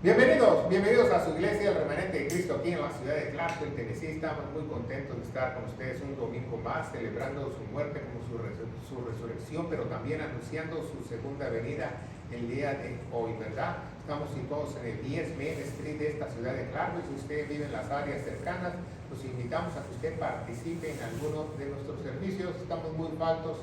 Bienvenidos a su iglesia, el Remanente de Cristo, aquí en la ciudad de Clarksville, Tennessee. Estamos muy contentos de estar con ustedes un domingo más, celebrando su muerte como su resurrección, pero también anunciando su segunda venida el día de hoy, ¿verdad? Estamos situados en el 10 Main Street de esta ciudad de Clarksville. Si usted vive en las áreas cercanas, los invitamos a que usted participe en alguno de nuestros servicios. Estamos muy faltos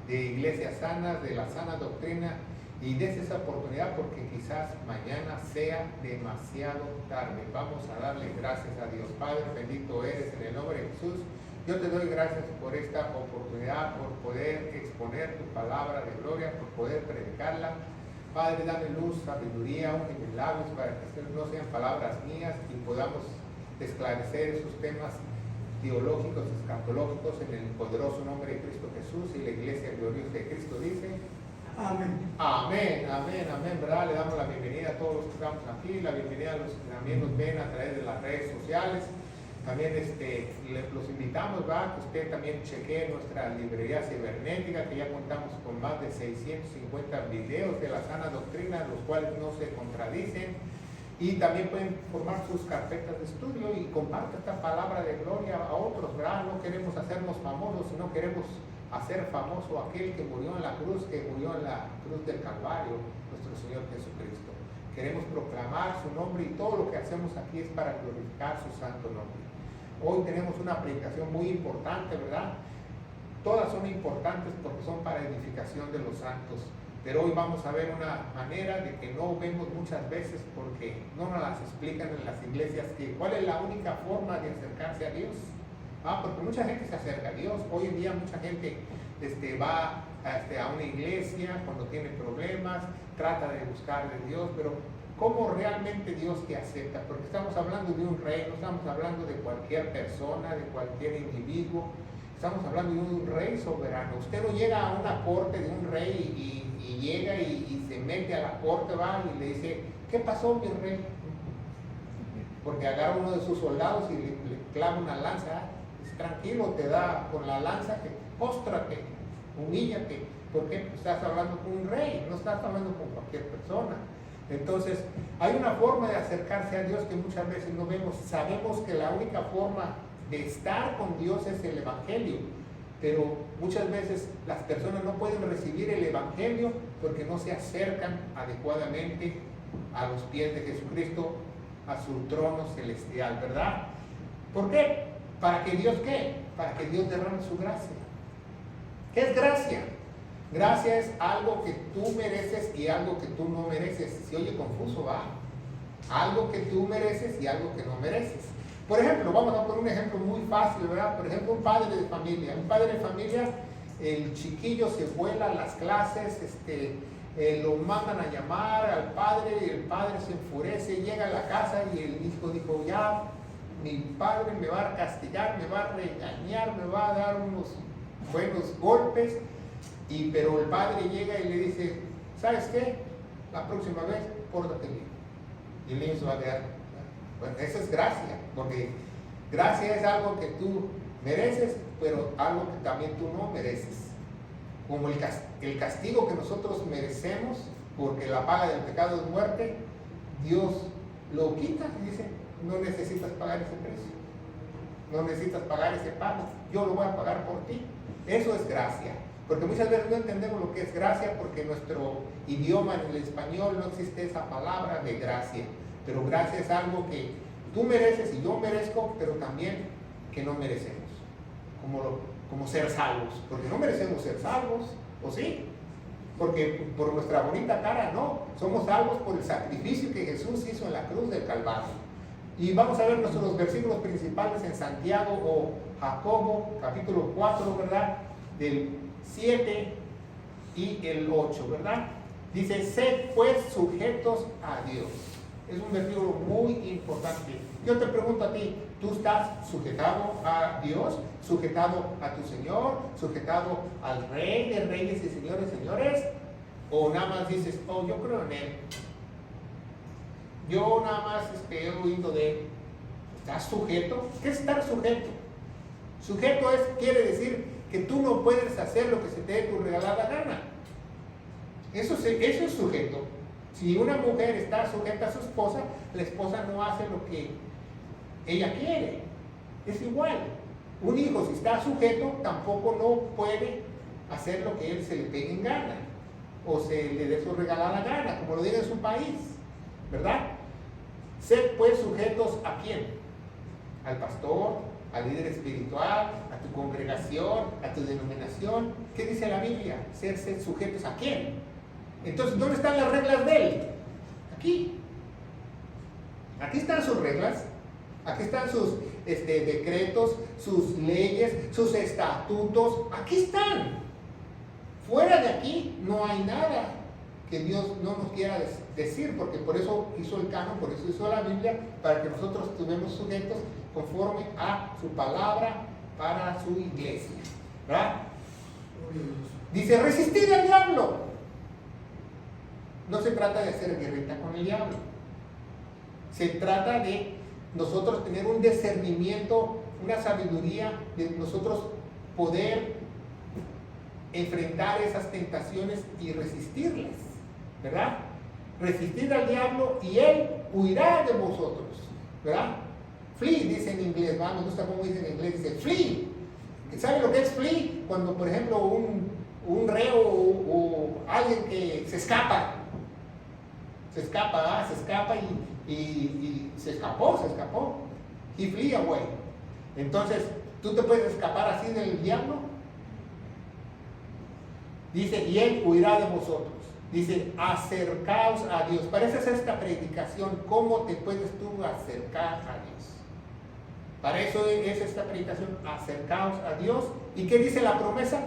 de iglesias sanas, de la sana doctrina, y des esa oportunidad porque quizás mañana sea demasiado tarde. Vamos a darle gracias a Dios. Padre, bendito eres en el nombre de Jesús. Yo te doy gracias por esta oportunidad, por poder exponer tu palabra de gloria, por poder predicarla. Padre, dame luz, sabiduría, unge mis labios para que no sean palabras mías y podamos esclarecer esos temas teológicos, escatológicos en el poderoso nombre de Cristo Jesús. Y la iglesia gloriosa de Cristo dice: Amén. Amén, amén, amén, ¿verdad? Le damos la bienvenida a todos los que estamos aquí, la bienvenida a los que también nos ven a través de las redes sociales. También los invitamos, ¿verdad? Que usted también chequee nuestra librería cibernética, que ya contamos con más de 650 videos de la sana doctrina, los cuales no se contradicen. Y también pueden formar sus carpetas de estudio y compartir esta palabra de gloria a otros, ¿verdad? No queremos hacernos famosos, sino queremos hacer famoso aquel que murió en la cruz del Calvario, nuestro Señor Jesucristo. Queremos proclamar su nombre y todo lo que hacemos aquí es para glorificar su santo nombre. Hoy tenemos una predicación muy importante, ¿verdad? Todas son importantes porque son para edificación de los santos. Pero hoy vamos a ver una manera de que no vemos muchas veces porque no nos las explican en las iglesias, que cuál es la única forma de acercarse a Dios. Porque mucha gente se acerca a Dios. Hoy en día mucha gente va a una iglesia cuando tiene problemas, trata de buscar de Dios, pero ¿cómo realmente Dios te acepta? Porque estamos hablando de un rey, no estamos hablando de cualquier persona, de cualquier individuo. Estamos hablando de un rey soberano. Usted no llega a una corte de un rey y llega y se mete a la corte, va y le dice: ¿qué pasó, mi rey? Porque agarra uno de sus soldados y le clava una lanza. Tranquilo, te da con la lanza, que póstrate, humíllate, porque estás hablando con un rey, no estás hablando con cualquier persona. Entonces, hay una forma de acercarse a Dios que muchas veces no vemos. Sabemos que la única forma de estar con Dios es el Evangelio, pero muchas veces las personas no pueden recibir el Evangelio porque no se acercan adecuadamente a los pies de Jesucristo, a su trono celestial, ¿verdad? ¿Por qué? ¿Para que Dios qué? Para que Dios derrame su gracia. ¿Qué es gracia? Gracia es algo que tú mereces y algo que tú no mereces. Se oye confuso, ¿va? Algo que tú mereces y algo que no mereces. Por ejemplo, vamos a poner un ejemplo muy fácil, ¿verdad? Por ejemplo, un padre de familia. Un padre de familia, el chiquillo se vuela a las clases, lo mandan a llamar al padre y el padre se enfurece, llega a la casa y el hijo dijo: ya, mi padre me va a castigar, me va a regañar, me va a dar unos buenos golpes. Pero el padre llega y le dice: ¿sabes qué? La próxima vez, pórtate bien. Y el niño se va a quedar. Bueno, eso es gracia, porque gracia es algo que tú mereces, pero algo que también tú no mereces. Como el castigo que nosotros merecemos, porque la paga del pecado es muerte, Dios lo quita y dice: no necesitas pagar ese precio, no necesitas pagar ese pago, yo lo voy a pagar por ti. Eso es gracia, porque muchas veces no entendemos lo que es gracia, porque en nuestro idioma, en el español, no existe esa palabra de gracia. Pero gracia es algo que tú mereces y yo merezco, pero también que no merecemos, como ser salvos, porque no merecemos ser salvos, ¿o sí? Porque por nuestra bonita cara no, somos salvos por el sacrificio que Jesús hizo en la cruz del Calvario. Y vamos a ver nuestros versículos principales en Santiago o Jacobo, capítulo 4, ¿verdad? Del 7 y el 8, ¿verdad? Dice: sed pues sujetos a Dios. Es un versículo muy importante. Yo te pregunto a ti: ¿tú estás sujetado a Dios? ¿Sujetado a tu Señor? ¿Sujetado al Rey de Reyes y Señores, señores? ¿O nada más dices: oh, yo creo en Él, yo nada más he oído de Él? ¿Estás sujeto? ¿Qué es estar sujeto? Sujeto quiere decir que tú no puedes hacer lo que se te dé tu regalada gana. Eso es sujeto. Si una mujer está sujeta a su esposa, la esposa no hace lo que ella quiere. Es igual. Un hijo, si está sujeto, tampoco no puede hacer lo que él se le pegue en gana o se le dé su regalada gana, como lo diga en su país, ¿verdad? Sed pues sujetos ¿a quién? Al pastor, al líder espiritual, a tu congregación, a tu denominación. ¿Qué dice la Biblia? Ser sujetos ¿a quién? Entonces, ¿dónde están las reglas de él? Aquí. Aquí están sus reglas. Aquí están sus decretos, sus leyes, sus estatutos. Aquí están. Fuera de aquí no hay nada que Dios no nos quiera decir, porque por eso hizo el canon, por eso hizo la Biblia, para que nosotros estuvemos sujetos conforme a su palabra para su iglesia, ¿verdad? Dice, resistir al diablo. No se trata de hacer guerrita con el diablo. Se trata de nosotros tener un discernimiento, una sabiduría, de nosotros poder enfrentar esas tentaciones y resistirlas, ¿verdad? Resistir al diablo y él huirá de vosotros, ¿verdad? Flee, dice en inglés, ¿verdad? Me gusta cómo dice en inglés, dice flee. ¿Sabe lo que es flee? Cuando, por ejemplo, un reo o alguien que se escapa, ¿verdad? Se escapa y se escapó. He flee away. Entonces, ¿tú te puedes escapar así del diablo? Dice, y él huirá de vosotros. Dice, acercaos a Dios. Para eso es esta predicación. ¿Cómo te puedes tú acercar a Dios? Para eso es esta predicación. Acercaos a Dios. ¿Y qué dice la promesa?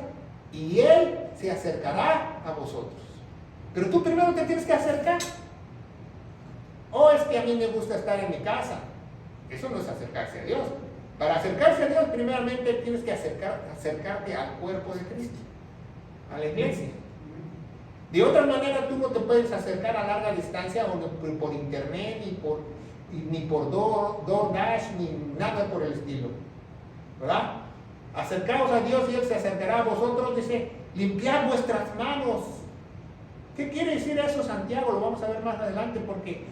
Y él se acercará a vosotros. Pero tú primero te tienes que acercar. O es que a mí me gusta estar en mi casa. Eso no es acercarse a Dios. Para acercarse a Dios, primeramente tienes que acercarte al cuerpo de Cristo, a la iglesia. De otra manera, tú no te puedes acercar a larga distancia o por internet, ni por DoorDash, ni nada por el estilo, ¿verdad? Acercaos a Dios y Él se acercará a vosotros. Dice, limpiad vuestras manos. ¿Qué quiere decir eso, Santiago? Lo vamos a ver más adelante, porque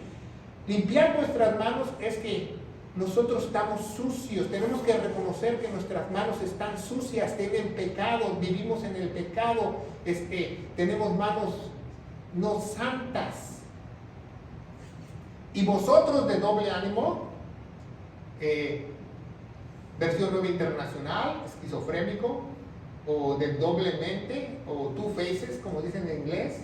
limpiar nuestras manos es que nosotros estamos sucios. Tenemos que reconocer que nuestras manos están sucias, tienen pecado, vivimos en el pecado, tenemos manos no santas. Y vosotros de doble ánimo, versión nueva internacional, esquizofrénico, o de doble mente, o two faces, como dicen en inglés.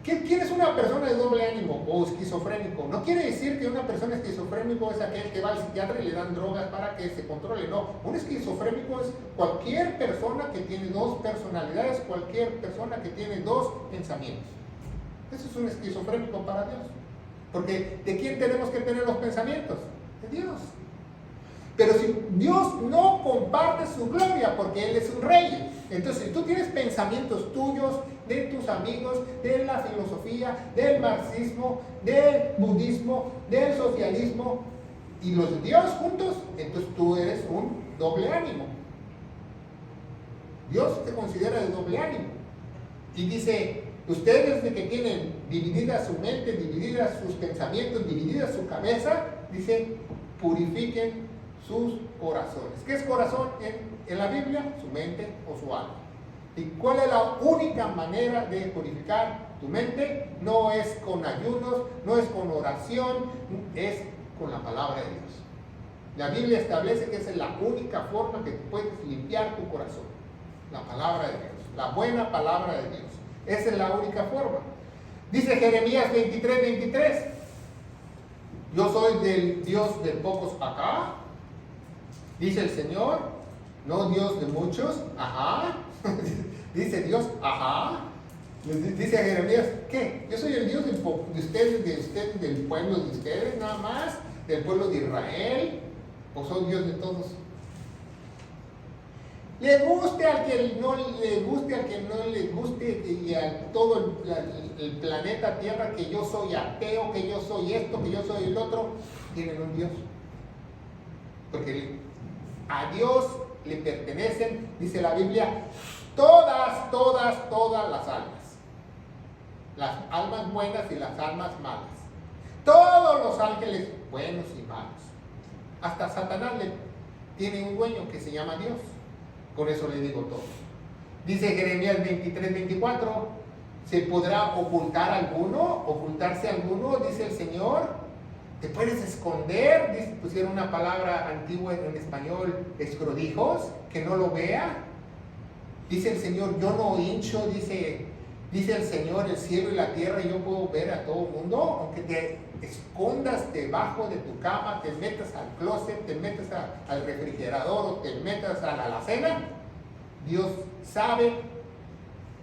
¿Quién es una persona de doble ánimo o esquizofrénico? No quiere decir que una persona esquizofrénico es aquel que va al psiquiatra y le dan drogas para que se controle. No, un esquizofrénico es cualquier persona que tiene dos personalidades, cualquier persona que tiene dos pensamientos. Eso es un esquizofrénico para Dios. Porque ¿de quién tenemos que tener los pensamientos? De Dios. Pero si Dios no comparte su gloria, porque Él es un rey, entonces si tú tienes pensamientos tuyos, de tus amigos, de la filosofía, del marxismo, del budismo, del socialismo, y los de Dios juntos, entonces tú eres un doble ánimo. Dios te considera de doble ánimo. Y dice, ustedes de que tienen dividida su mente, divididas sus pensamientos, dividida su cabeza, dice, purifiquen sus corazones. ¿Qué es corazón en la Biblia? Su mente o su alma. ¿Y cuál es la única manera de purificar tu mente? No es con ayunos, no es con oración, es con la palabra de Dios. La Biblia establece que esa es la única forma que puedes limpiar tu corazón. La palabra de Dios, la buena palabra de Dios. Esa es la única forma. Dice Jeremías 23:23. Yo soy del Dios de pocos acá, dice el Señor, no Dios de muchos, ajá. Dice Dios, ajá. Dice a Jeremías, ¿qué? Yo soy el Dios de ustedes, del pueblo de ustedes, nada más, del pueblo de Israel, o soy Dios de todos. Le guste al que no le guste, al que no le guste, y a todo el planeta Tierra, que yo soy ateo, que yo soy esto, que yo soy el otro, tienen un Dios. Porque a Dios le pertenecen, dice la Biblia, todas las almas. las almas buenas y las almas malas. Todos los ángeles buenos y malos. Hasta Satanás tiene un dueño que se llama Dios. Con eso le digo todo. Dice Jeremías 23:24, ¿se podrá ocultarse alguno? Dice el Señor. ¿Te puedes esconder? Pusieron una palabra antigua en español, escrodijos, que no lo vea. Dice el Señor, yo no hincho, dice el Señor, el cielo y la tierra, y yo puedo ver a todo el mundo, aunque te escondas debajo de tu cama, te metas al closet, te metas al refrigerador o te metas a la alacena, Dios sabe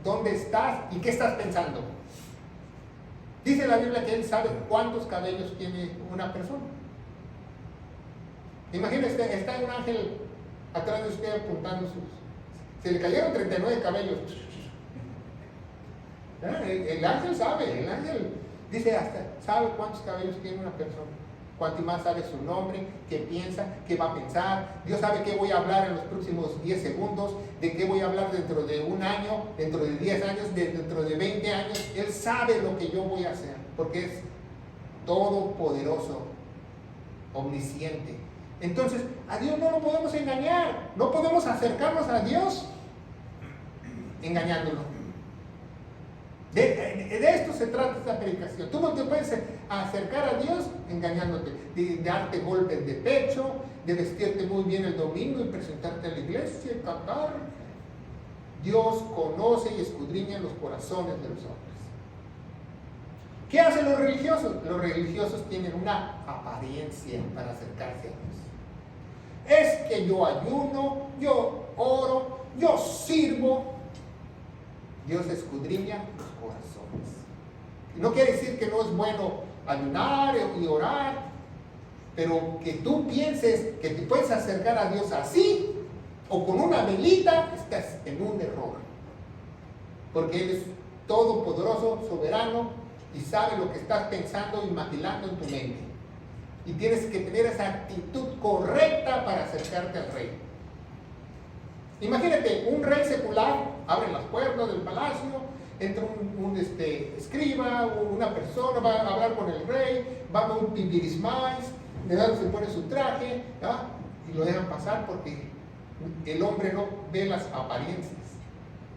dónde estás y qué estás pensando. Dice la Biblia que Él sabe cuántos cabellos tiene una persona. Imagínese, está un ángel atrás de usted apuntando se le cayeron 39 cabellos. El ángel sabe, el ángel dice hasta, sabe cuántos cabellos tiene una persona. Cuanto más sabe su nombre, qué piensa, qué va a pensar. Dios sabe qué voy a hablar en los próximos 10 segundos, de qué voy a hablar dentro de un año, dentro de 10 años, dentro de 20 años. Él sabe lo que yo voy a hacer, porque es todopoderoso, omnisciente. Entonces, a Dios no lo podemos engañar. No podemos acercarnos a Dios engañándolo. De esto se trata esta predicación. Tú no te puedes acercar a Dios engañándote, de darte golpes de pecho, de vestirte muy bien el domingo y presentarte a la iglesia y cantar. Dios conoce y escudriña los corazones de los hombres. ¿Qué hacen los religiosos? Los religiosos tienen una apariencia para acercarse a Dios. Es que yo ayuno, yo oro, yo sirvo. Dios escudriña los corazones. No quiere decir que no es bueno ayunar y orar, pero que tú pienses que te puedes acercar a Dios así o con una velita, estás en un error. Porque Él es todopoderoso, soberano y sabe lo que estás pensando y imaginando en tu mente. Y tienes que tener esa actitud correcta para acercarte al Rey. Imagínate, un rey secular abre las puertas del palacio, entra un escriba, una persona, va a hablar con el rey, va a un pipirismais, se pone su traje, ¿verdad? Y lo dejan pasar porque el hombre no ve las apariencias.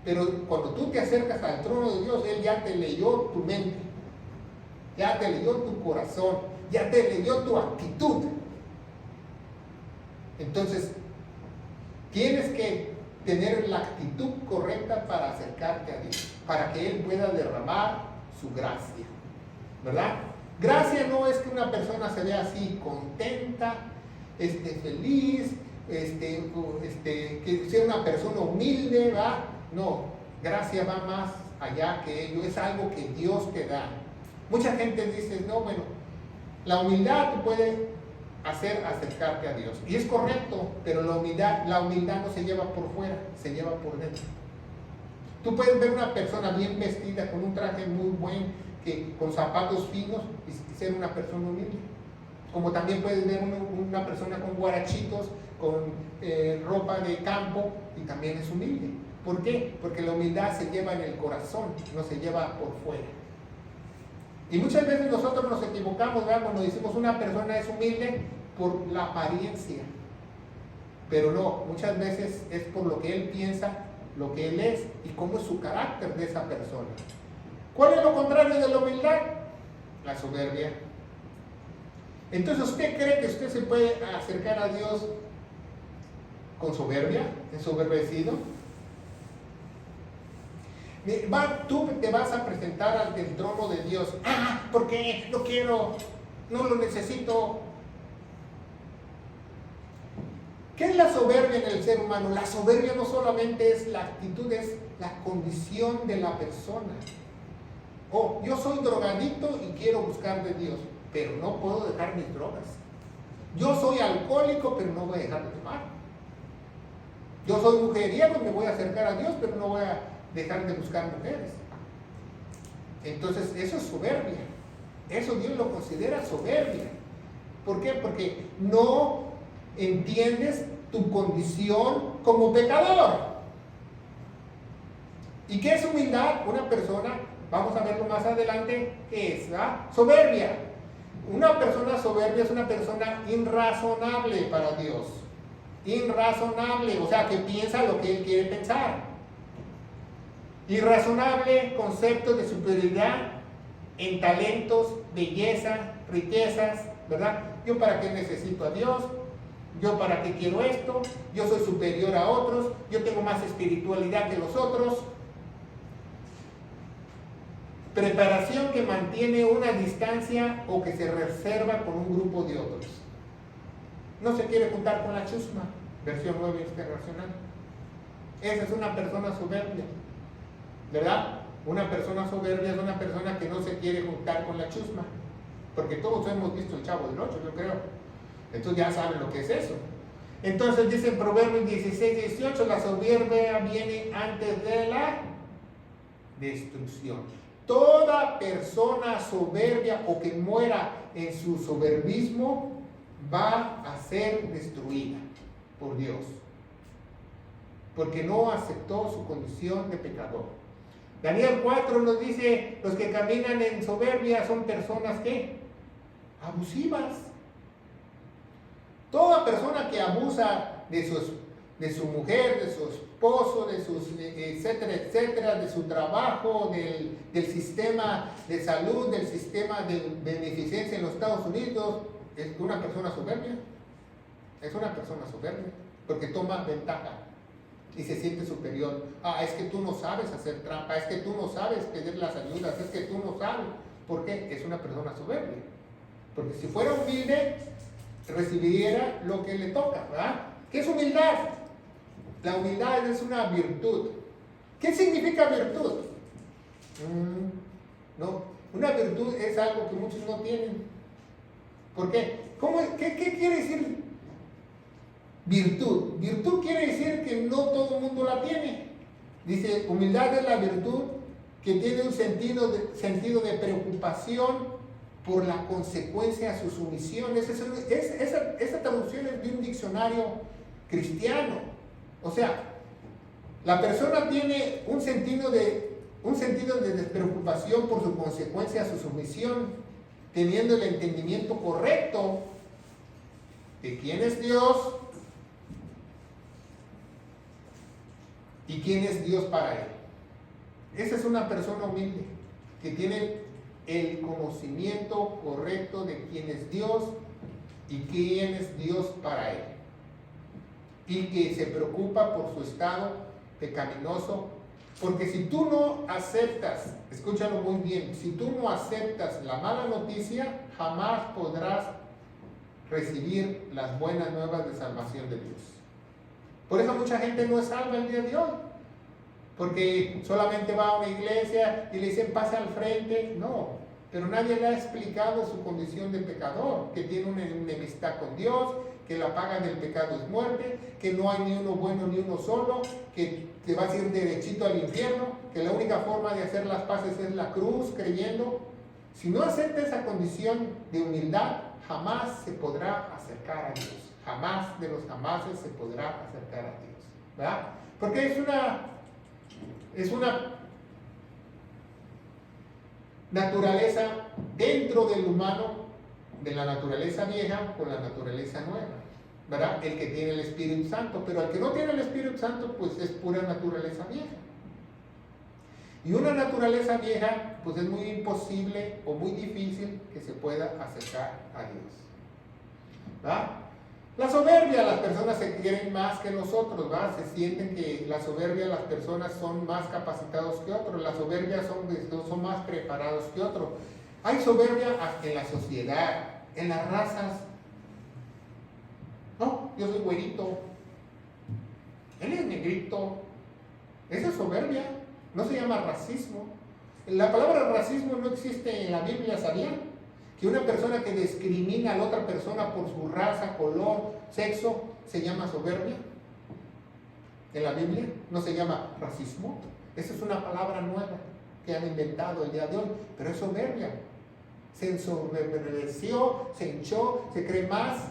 Pero cuando tú te acercas al trono de Dios, Él ya te leyó tu mente, ya te leyó tu corazón, ya te leyó tu actitud. Entonces, tienes que tener la actitud correcta para acercarte a Dios, para que Él pueda derramar su gracia, ¿verdad? Gracia no es que una persona se vea así contenta, feliz, que sea una persona humilde, ¿verdad? No, gracia va más allá que ello, es algo que Dios te da. Mucha gente dice, no, bueno, la humildad te puede hacer acercarte a Dios. Y es correcto, pero la humildad no se lleva por fuera, se lleva por dentro. Tú puedes ver una persona bien vestida, con un traje muy buen, con zapatos finos, y ser una persona humilde. Como también puedes ver una persona con guarachitos, con ropa de campo, y también es humilde. ¿Por qué? Porque la humildad se lleva en el corazón, no se lleva por fuera. Y muchas veces nosotros nos equivocamos, ¿verdad? Cuando decimos una persona es humilde por la apariencia. Pero no, muchas veces es por lo que él piensa, lo que él es y cómo es su carácter de esa persona. ¿Cuál es lo contrario de la humildad? La soberbia. Entonces, ¿usted cree que usted se puede acercar a Dios con soberbia, ensoberbecido? Tú te vas a presentar ante el trono de Dios. ¿Por qué? No quiero, no lo necesito. ¿Qué es la soberbia en el ser humano? La soberbia no solamente es la actitud, es la condición de la persona. Yo soy drogadicto y quiero buscar de Dios, pero no puedo dejar mis drogas. Yo soy alcohólico, pero no voy a dejar de tomar. Yo soy mujeriego y me voy a acercar a Dios, pero no voy a dejar de buscar mujeres. Entonces eso es soberbia. Eso Dios lo considera soberbia. ¿Por qué? Porque no entiendes tu condición como pecador. ¿Y qué es humildad? Una persona vamos a verlo más adelante, ¿qué es? ¿Ah? Soberbia. Una persona soberbia es una persona irrazonable para Dios. Irrazonable, o sea, que piensa lo que Él quiere pensar. Irrazonable, concepto de superioridad en talentos, belleza, riquezas, ¿verdad? ¿Yo para qué necesito a Dios? ¿Yo para qué quiero esto? Yo soy superior a otros, yo tengo más espiritualidad que los otros. Preparación que mantiene una distancia o que se reserva con un grupo de otros. No se quiere juntar con la chusma, versión 9 internacional. Esa es una persona soberbia, ¿verdad? Una persona soberbia es una persona que no se quiere juntar con la chusma, porque todos hemos visto el Chavo del 8, yo creo. Entonces ya saben lo que es eso. Entonces dice en Proverbios 16-18, la soberbia viene antes de la destrucción. Toda persona soberbia o que muera en su soberbismo va a ser destruida por Dios, porque no aceptó su condición de pecador. Daniel 4 nos dice, los que caminan en soberbia son personas que abusivas. Toda persona que abusa de su mujer, de su esposo, de sus etcétera, etcétera, de su trabajo, del sistema de salud, del sistema de beneficencia en los Estados Unidos, es una persona soberbia. Es una persona soberbia, porque toma ventaja y se siente superior. Es que tú no sabes hacer trampa, es que tú no sabes pedir las ayudas, es que tú no sabes. ¿Por qué? Es una persona soberbia. Porque si fuera humilde, recibiera lo que le toca, ¿verdad? ¿Qué es humildad? La humildad es una virtud. ¿Qué significa virtud? No, una virtud es algo que muchos no tienen. ¿Por qué? ¿Qué quiere decir virtud? Virtud quiere decir que no todo el mundo la tiene. Dice, humildad es la virtud que tiene un sentido de preocupación por la consecuencia a su sumisión. Esa traducción es de un diccionario cristiano. O sea, la persona tiene un sentido de despreocupación por su consecuencia a su sumisión, teniendo el entendimiento correcto de quién es Dios y quién es Dios para él. Esa es una persona humilde, que tiene el conocimiento correcto de quién es Dios y quién es Dios para él, y que se preocupa por su estado pecaminoso, porque si tú no aceptas, escúchalo muy bien, si tú no aceptas la mala noticia, jamás podrás recibir las buenas nuevas de salvación de Dios. Por eso mucha gente no es salva el día de hoy, porque solamente va a una iglesia y le dicen pasa al frente. No, pero nadie le ha explicado su condición de pecador, que tiene una enemistad con Dios, que la paga del pecado es muerte, que no hay ni uno bueno ni uno solo, que te vas a ir derechito al infierno, que la única forma de hacer las paces es la cruz, creyendo. Si no acepta esa condición de humildad, jamás se podrá acercar a Dios. Jamás de los jamases se podrá acercar a Dios, ¿verdad? Porque es una naturaleza dentro del humano, de la naturaleza vieja con la naturaleza nueva, ¿verdad? El que tiene el Espíritu Santo, pero el que no tiene el Espíritu Santo, pues es pura naturaleza vieja. Y una naturaleza vieja, pues es muy imposible o muy difícil que se pueda acercar a Dios, ¿verdad? La soberbia, las personas se creen más que nosotros, ¿verdad? Se sienten que la soberbia, las personas son más capacitados que otros, la soberbia son más preparados que otros. Hay soberbia en la sociedad, en las razas. No, yo soy güerito, él es negrito. Esa es soberbia, no se llama racismo. La palabra racismo no existe en la Biblia, ¿sabían? Que una persona que discrimina a la otra persona por su raza, color, sexo, se llama soberbia. En la Biblia no se llama racismo. Esa es una palabra nueva que han inventado el día de hoy, pero es soberbia. Se ensoberbeció, se hinchó, se cree más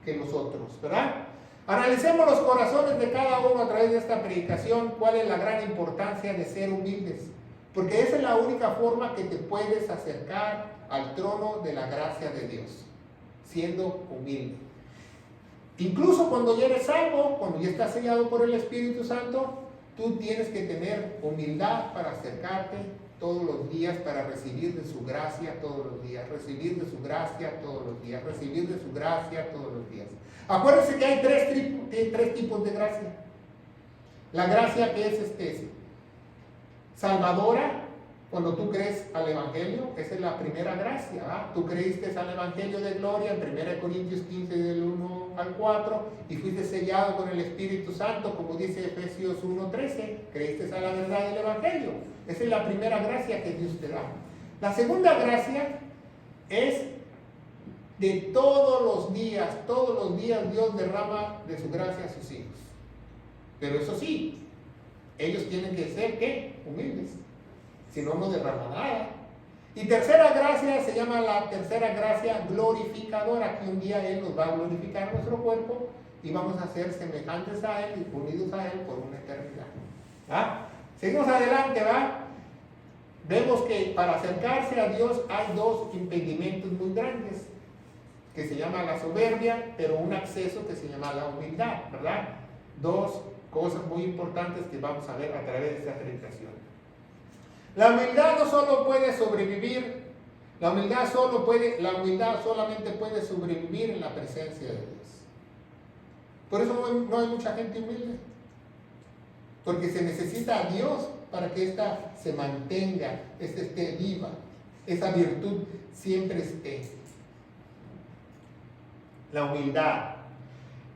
que los otros, ¿verdad? Analicemos los corazones de cada uno a través de esta predicación. ¿Cuál es la gran importancia de ser humildes? Porque esa es la única forma que te puedes acercar al trono de la gracia de Dios, siendo humilde. Incluso cuando ya eres salvo, cuando ya estás sellado por el Espíritu Santo, tú tienes que tener humildad para acercarte todos los días, para recibir de su gracia todos los días, recibir de su gracia todos los días, recibir de su gracia todos los días. Acuérdense que hay tres tipos de gracia. La gracia que es salvadora, cuando tú crees al Evangelio, esa es la primera gracia, ¿verdad? Tú creíste al Evangelio de gloria en 1 Corintios 15 del 1 al 4 y fuiste sellado con el Espíritu Santo, como dice Efesios 1:13, creíste a la verdad del Evangelio. Esa es la primera gracia que Dios te da. La segunda gracia es de todos los días Dios derrama de su gracia a sus hijos. Pero eso sí, ellos tienen que ser, ¿qué? Humildes. Si no, no derrama nada. Y tercera gracia se llama la tercera gracia glorificadora, que un día Él nos va a glorificar nuestro cuerpo y vamos a ser semejantes a Él y unidos a Él por una eternidad. ¿Ah? Seguimos adelante, ¿va? Vemos que para acercarse a Dios hay dos impedimentos muy grandes, que se llama la soberbia, pero un acceso que se llama la humildad, ¿verdad? Dos cosas muy importantes que vamos a ver a través de esta predicación. La humildad no solo puede sobrevivir, la humildad solamente puede sobrevivir en la presencia de Dios. Por eso no hay mucha gente humilde, porque se necesita a Dios para que ésta se mantenga, esté viva, esa virtud siempre esté. La humildad.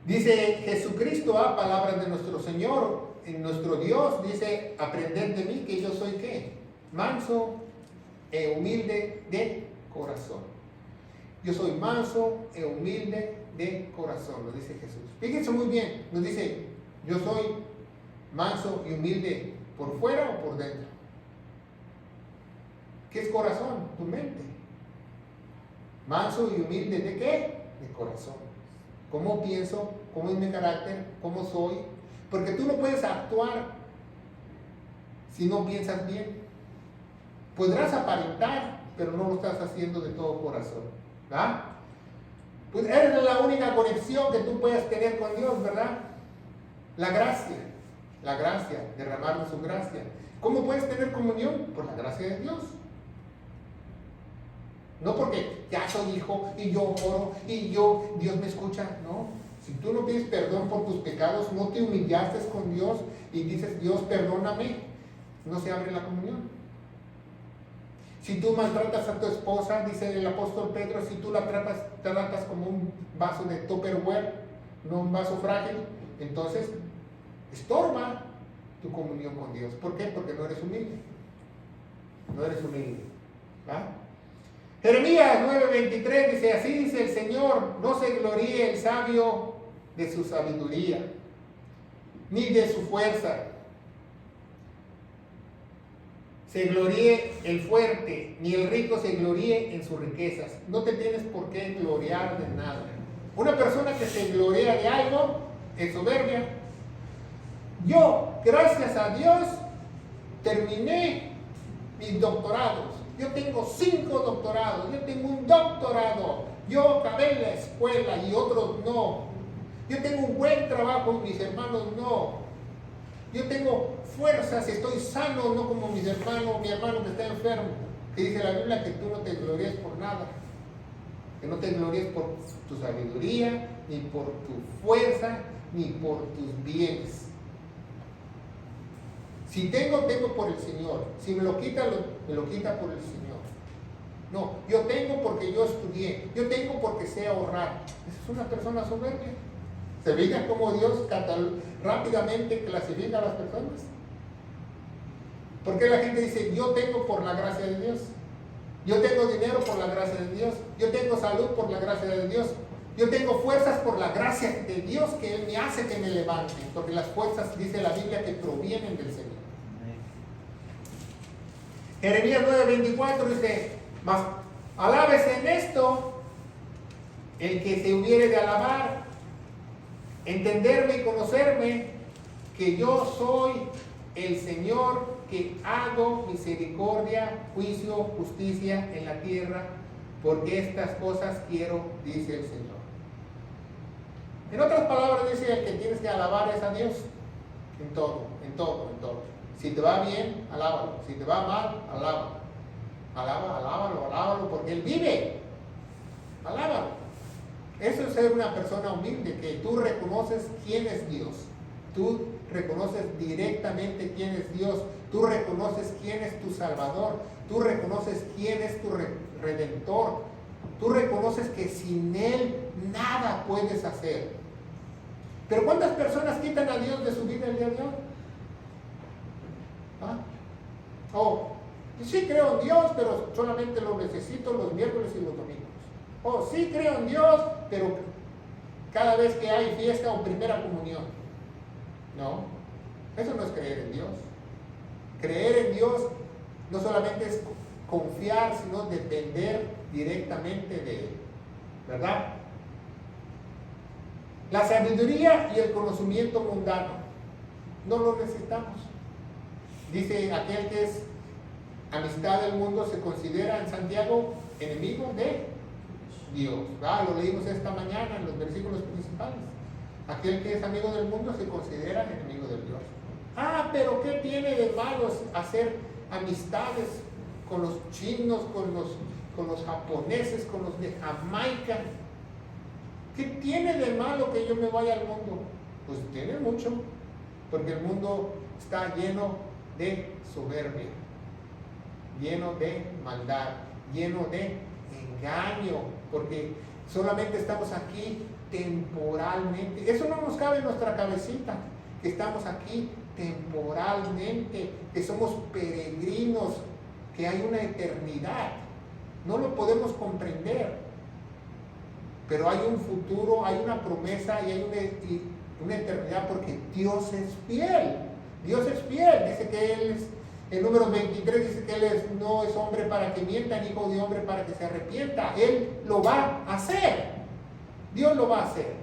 Dice Jesucristo, palabras de nuestro Señor, en nuestro Dios, dice, aprended de mí que yo soy ¿qué? Manso e humilde de corazón. Yo soy manso e humilde de corazón, lo dice Jesús. Fíjense muy bien, nos dice, yo soy manso y humilde por fuera o por dentro. ¿Qué es corazón? Tu mente. Manso y humilde de qué? De corazón. ¿Cómo pienso? ¿Cómo es mi carácter? ¿Cómo soy? Porque tú no puedes actuar si no piensas bien. Podrás aparentar, pero no lo estás haciendo de todo corazón, ¿verdad? Pues es la única conexión que tú puedes tener con Dios, ¿verdad? La gracia, derramar de su gracia. ¿Cómo puedes tener comunión? Por la gracia de Dios. No porque ya soy hijo y yo oro y Dios me escucha, no. Si tú no pides perdón por tus pecados, no te humillaste con Dios y dices, Dios, perdóname, no se abre la comunión. Si tú maltratas a tu esposa, dice el apóstol Pedro, si tú la tratas como un vaso de Tupperware, no un vaso frágil, entonces estorba tu comunión con Dios. ¿Por qué? Porque no eres humilde. No eres humilde. ¿Va? Jeremías 9:23 dice, así dice el Señor, no se gloríe el sabio de su sabiduría, ni de su fuerza. Se gloríe el fuerte, ni el rico se gloríe en sus riquezas. No te tienes por qué gloriar de nada. Una persona que se gloria de algo es soberbia. Yo, gracias a Dios, terminé mis doctorados. Yo tengo 5 doctorados, yo tengo un doctorado. Yo acabé en la escuela y otros no. Yo tengo un buen trabajo y mis hermanos no. Yo tengo fuerzas, estoy sano, no como mi hermano que está enfermo. Que dice la Biblia que tú no te gloríes por nada. Que no te gloríes por tu sabiduría, ni por tu fuerza, ni por tus bienes. Si tengo por el Señor. Si me lo quita, me lo quita por el Señor. No, yo tengo porque yo estudié. Yo tengo porque sé ahorrar. Esa es una persona soberbia. ¿Se fijan cómo Dios rápidamente clasifica a las personas? Porque la gente dice, yo tengo por la gracia de Dios. Yo tengo dinero por la gracia de Dios. Yo tengo salud por la gracia de Dios. Yo tengo fuerzas por la gracia de Dios que Él me hace que me levante. Porque las fuerzas, dice la Biblia, que provienen del Señor. Jeremías 9:24 dice, mas alábese en esto el que se hubiere de alabar, entenderme y conocerme, que yo soy el Señor, que hago misericordia, juicio, justicia en la tierra, porque estas cosas quiero, dice el Señor. En otras palabras, dice el que tienes que alabar es a Dios en todo, en todo, en todo. Si te va bien, alábalo. Si te va mal, alábalo. Alábalo, porque Él vive. Alábalo. Eso es ser una persona humilde, que tú reconoces quién es Dios. Tú reconoces directamente quién es Dios. Tú reconoces quién es tu Salvador. Tú reconoces quién es tu Redentor. Tú reconoces que sin Él nada puedes hacer. Pero ¿cuántas personas quitan a Dios de su vida el día de hoy? ¿Ah? Oh, sí creo en Dios, pero solamente lo necesito los miércoles y los domingos. Oh, sí creo en Dios, pero cada vez que hay fiesta o primera comunión. No, eso no es creer en Dios. Creer en Dios no solamente es confiar, sino depender directamente de Él, ¿verdad? La sabiduría y el conocimiento mundano no lo necesitamos. Dice aquel que es amistad del mundo se considera en Santiago enemigo de Dios. Lo leímos esta mañana en los versículos principales. Aquel que es amigo del mundo se considera enemigo de Dios. Pero ¿qué tiene de malo hacer amistades con los chinos, con los japoneses, con los de Jamaica? ¿Qué tiene de malo que yo me vaya al mundo? Pues tiene mucho, porque el mundo está lleno de soberbia, lleno de maldad, lleno de engaño, porque solamente estamos aquí temporalmente. Eso no nos cabe en nuestra cabecita, que estamos aquí temporalmente, que somos peregrinos, que hay una eternidad. No lo podemos comprender, pero hay un futuro, hay una promesa y hay una eternidad, porque Dios es fiel. Dios es fiel. Dice que Él es, en Números 23 dice que Él no es hombre para que mienta, ni hijo de hombre para que se arrepienta. Él lo va a hacer. Dios lo va a hacer,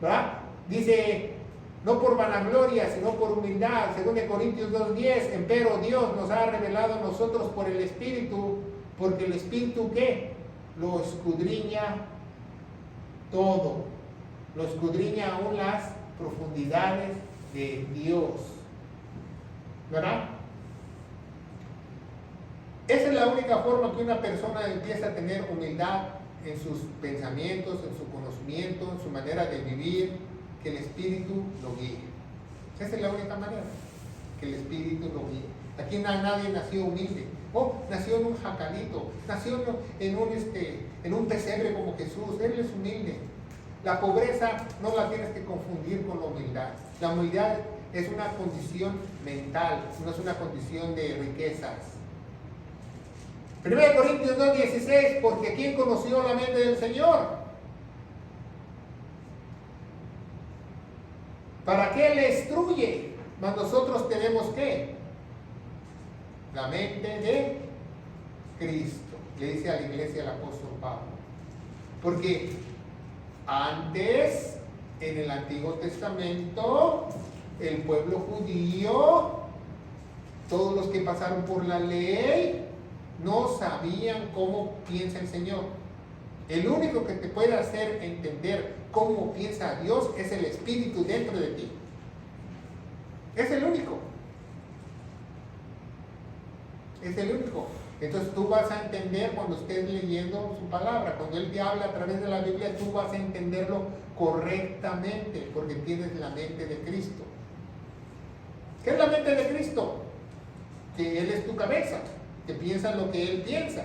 ¿verdad? Dice, no por vanagloria, sino por humildad. Según de Corintios 2:10, empero Dios nos ha revelado a nosotros por el Espíritu, porque el Espíritu, ¿qué? Lo escudriña todo. Lo escudriña aún las profundidades de Dios, ¿verdad? Esa es la única forma que una persona empieza a tener humildad en sus pensamientos, en su conocimiento, en su manera de vivir, que el Espíritu lo guíe. Esa es la única manera, que el Espíritu lo guíe. Aquí nadie nació humilde. Nació en un jacalito, nació en un pesebre como Jesús. Él es humilde. La pobreza no la tienes que confundir con la humildad. La humildad es una condición mental, no es una condición de riquezas. 1 Corintios 2:16, porque ¿quién conoció la mente del Señor? ¿Para qué le instruye? Mas nosotros tenemos ¿qué? La mente de Cristo. Le dice a la iglesia el apóstol Pablo. Porque antes, en el Antiguo Testamento, el pueblo judío, todos los que pasaron por la ley, no sabían cómo piensa el Señor. El único que te puede hacer entender cómo piensa Dios es el Espíritu dentro de ti. Es el único. Es el único. Entonces tú vas a entender cuando estés leyendo su palabra. Cuando Él te habla a través de la Biblia, tú vas a entenderlo correctamente, porque tienes la mente de Cristo. ¿Qué es la mente de Cristo? Que Él es tu cabeza, que piensa lo que Él piensa.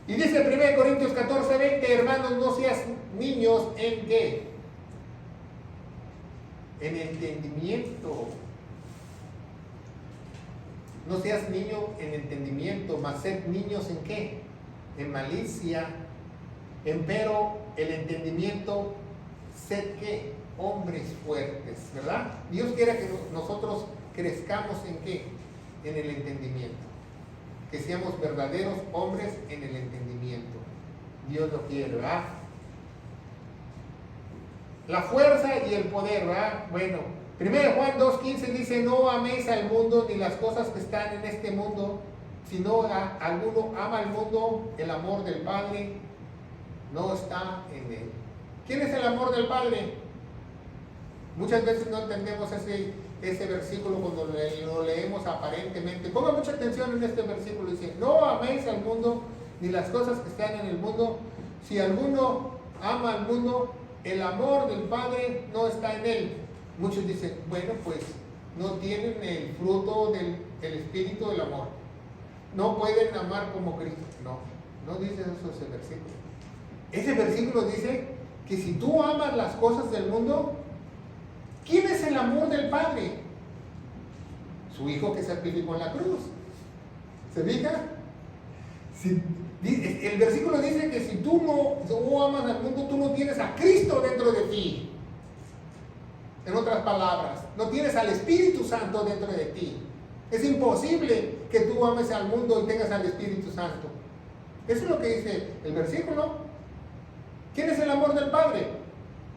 Y dice 1 Corintios 14:20, hermanos, no seas niños en ¿qué? En entendimiento. No seas niño en entendimiento, mas sed niños en ¿qué? En malicia. Empero el entendimiento, sed ¿qué? Hombres fuertes, ¿verdad? Dios quiere que nosotros crezcamos en ¿qué? En el entendimiento. Que seamos verdaderos hombres en el entendimiento. Dios lo quiere, ¿verdad? La fuerza y el poder, ¿verdad? Bueno, 1 Juan 2:15 dice, no améis al mundo ni las cosas que están en este mundo, sino alguno ama al mundo, el amor del Padre no está en él. ¿Quién es el amor del Padre? Muchas veces no entendemos ese versículo cuando lo leemos aparentemente. Ponga mucha atención en este versículo. Dice, no améis al mundo ni las cosas que están en el mundo. Si alguno ama al mundo, el amor del Padre no está en él. Muchos dicen, bueno, pues no tienen el fruto del Espíritu del amor. No pueden amar como Cristo. No dice eso ese versículo. Ese versículo dice que si tú amas las cosas del mundo, ¿quién es el amor del Padre? Su Hijo que sacrificó en la cruz. ¿Se fija? El versículo dice que si tú no amas al mundo, tú no tienes a Cristo dentro de ti. En otras palabras, no tienes al Espíritu Santo dentro de ti. Es imposible que tú ames al mundo y tengas al Espíritu Santo. Eso es lo que dice el versículo. ¿Quién es el amor del Padre?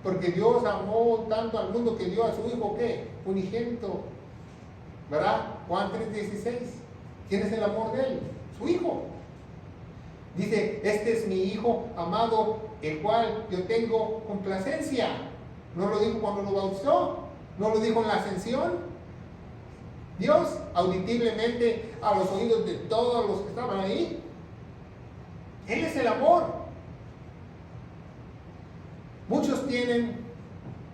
Porque Dios amó tanto al mundo que dio a su Hijo, ¿qué? Unigénito. ¿Verdad? Juan 3:16. ¿Quién es el amor de él? Su Hijo. Dice, este es mi Hijo amado, el cual yo tengo complacencia. ¿No lo dijo cuando lo bautizó? ¿No lo dijo en la ascensión? Dios, audiblemente a los oídos de todos los que estaban ahí. Él es el amor. Muchos tienen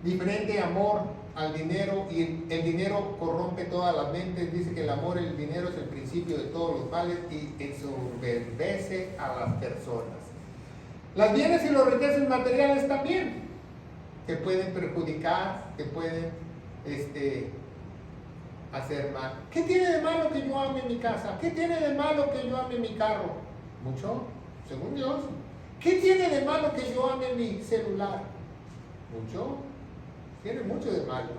diferente amor al dinero y el dinero corrompe todas las mentes. Dice que el amor, el dinero es el principio de todos los males y ensoberbece a las personas. Las bienes y los riquezas materiales también te pueden perjudicar, te pueden hacer mal. ¿Qué tiene de malo que yo ame mi casa? ¿Qué tiene de malo que yo ame mi carro? Mucho, según Dios. ¿Qué tiene de malo que yo ame mi celular? Mucho. Tiene mucho de malo.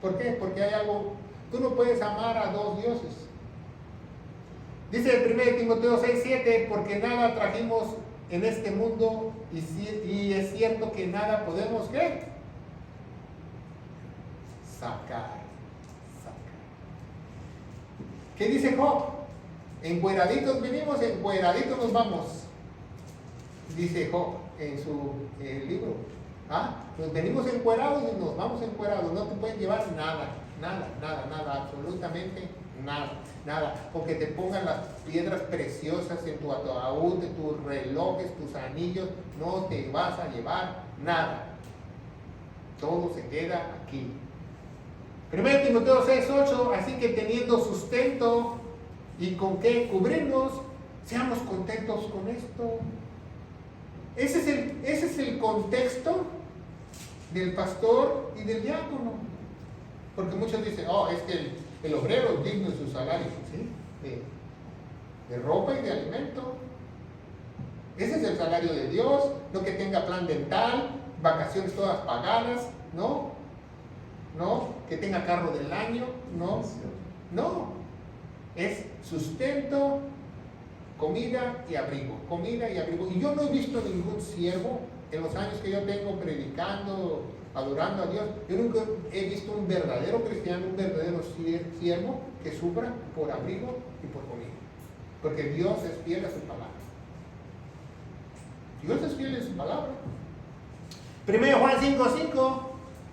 ¿Por qué? Porque hay algo. Tú no puedes amar a dos dioses. Dice 1 Timoteo 6:7, porque nada trajimos en este mundo y es cierto que nada podemos, ¿qué? Sacar. ¿Qué dice Job? Encueraditos vinimos, encueraditos nos vamos. Dice Job en su libro. Nos venimos encuerados y nos vamos encuerados. No te pueden llevar nada, absolutamente nada. Aunque te pongan las piedras preciosas en tu ataúd, de tus relojes, tus anillos, no te vas a llevar nada. Todo se queda aquí. 1 Timoteo 6:8, así que teniendo sustento y con qué cubrirnos, seamos contentos con esto. Ese es el contexto del pastor y del diácono. Porque muchos dicen, es que el obrero es digno de su salario, ¿sí? De ropa y de alimento. Ese es el salario de Dios, no que tenga plan dental, vacaciones todas pagadas, no, que tenga carro del año, no, es sustento, comida y abrigo. Y yo no he visto ningún siervo en los años que yo tengo predicando, adorando a Dios. Yo nunca he visto un verdadero cristiano, un verdadero siervo que sufra por abrigo y por comida. Porque Dios es fiel a su palabra. Dios es fiel a su palabra. 1 Juan 5:5.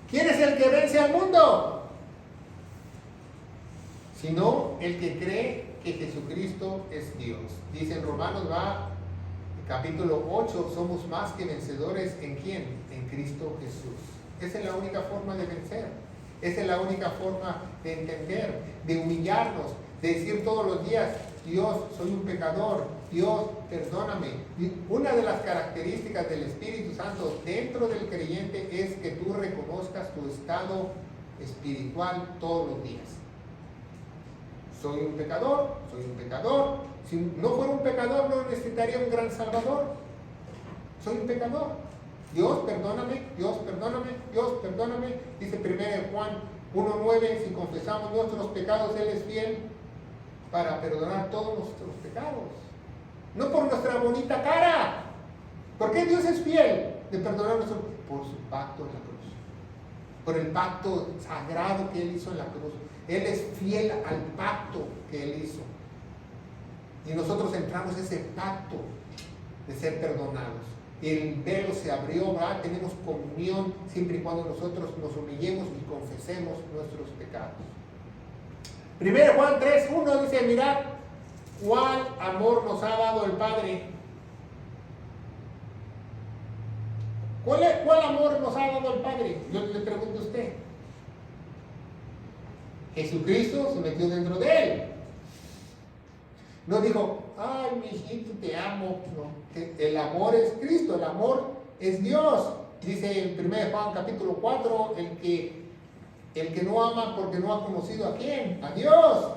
¿Quién es el que vence al mundo? Sino el que cree que Jesucristo es Dios. Dice en Romanos, capítulo 8, somos más que vencedores. ¿En quién? En Cristo Jesús. Esa es la única forma de vencer. Esa es la única forma de entender, de humillarnos, de decir todos los días, Dios, soy un pecador, Dios, perdóname. Una de las características del Espíritu Santo dentro del creyente es que tú reconozcas tu estado espiritual todos los días. Soy un pecador. Si no fuera un pecador, no necesitaría un gran salvador. Soy un pecador. Dios, perdóname. Dice 1 Juan 1:9, si confesamos nuestros pecados, Él es fiel para perdonar todos nuestros pecados. No por nuestra bonita cara. ¿Por qué Dios es fiel de perdonar nuestros pecados? Por su pacto en la cruz. por el pacto sagrado que Él hizo en la cruz. Él es fiel al pacto que Él hizo. Y nosotros entramos en ese pacto de ser perdonados. Y el velo se abrió, ¿verdad? Tenemos comunión siempre y cuando nosotros nos humillemos y confesemos nuestros pecados. 1 Juan 3:1 dice, mirad cuál amor nos ha dado el Padre. ¿Cuál amor nos ha dado el Padre? Yo le pregunto a usted. Jesucristo se metió dentro de Él. No dijo, ay, mi hijito, te amo. No, el amor es Cristo, el amor es Dios. Dice en 1 Juan capítulo 4, el que no ama porque no ha conocido a quién, a Dios.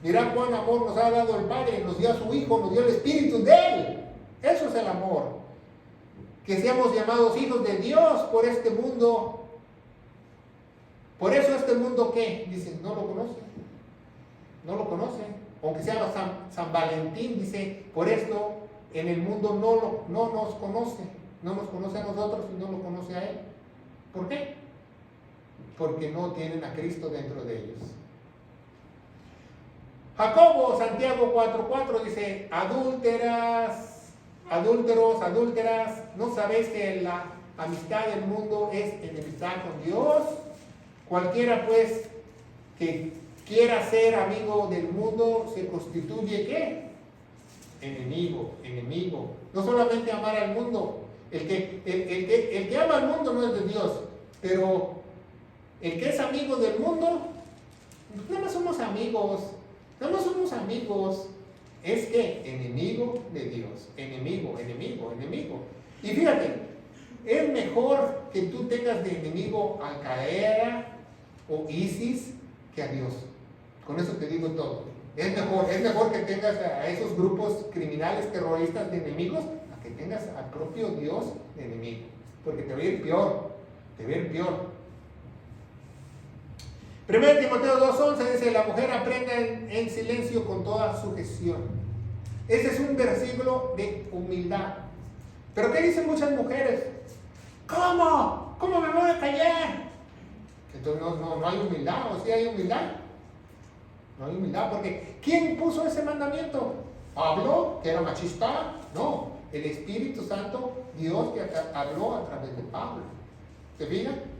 Mirá cuán amor nos ha dado el Padre, nos dio a su Hijo, nos dio el Espíritu de Él. Eso es el amor. Que seamos llamados hijos de Dios por este mundo. Por eso este mundo, ¿qué? Dice, no lo conoce. No lo conoce. Aunque sea San Valentín, dice, por esto en el mundo no nos conoce. No nos conoce a nosotros y no lo conoce a Él. ¿Por qué? Porque no tienen a Cristo dentro de ellos. Jacobo, Santiago 4:4 dice, adúlteras, ¿no sabéis que la amistad del mundo es enemistad con Dios? Cualquiera pues que quiera ser amigo del mundo se constituye ¿qué? Enemigo. No solamente amar al mundo. El que ama al mundo no es de Dios, pero el que es amigo del mundo, nada más somos amigos. Es que enemigo de Dios. Enemigo. Y fíjate, es mejor que tú tengas de enemigo Al Qaeda o ISIS que a Dios. Con eso te digo todo. Es mejor que tengas a esos grupos criminales, terroristas de enemigos, a que tengas al propio Dios de enemigo. Porque te va a ir peor. 1 Timoteo 2:11 dice, la mujer aprenda en silencio con toda sujeción. Ese es un versículo de humildad. Pero ¿qué dicen muchas mujeres? ¿Cómo? ¿Cómo me voy a callar? Entonces no hay humildad, ¿o sí hay humildad? No hay humildad, porque ¿quién puso ese mandamiento? ¿Pablo, que era machista? No, el Espíritu Santo, Dios que habló a través de Pablo. ¿Se fijan?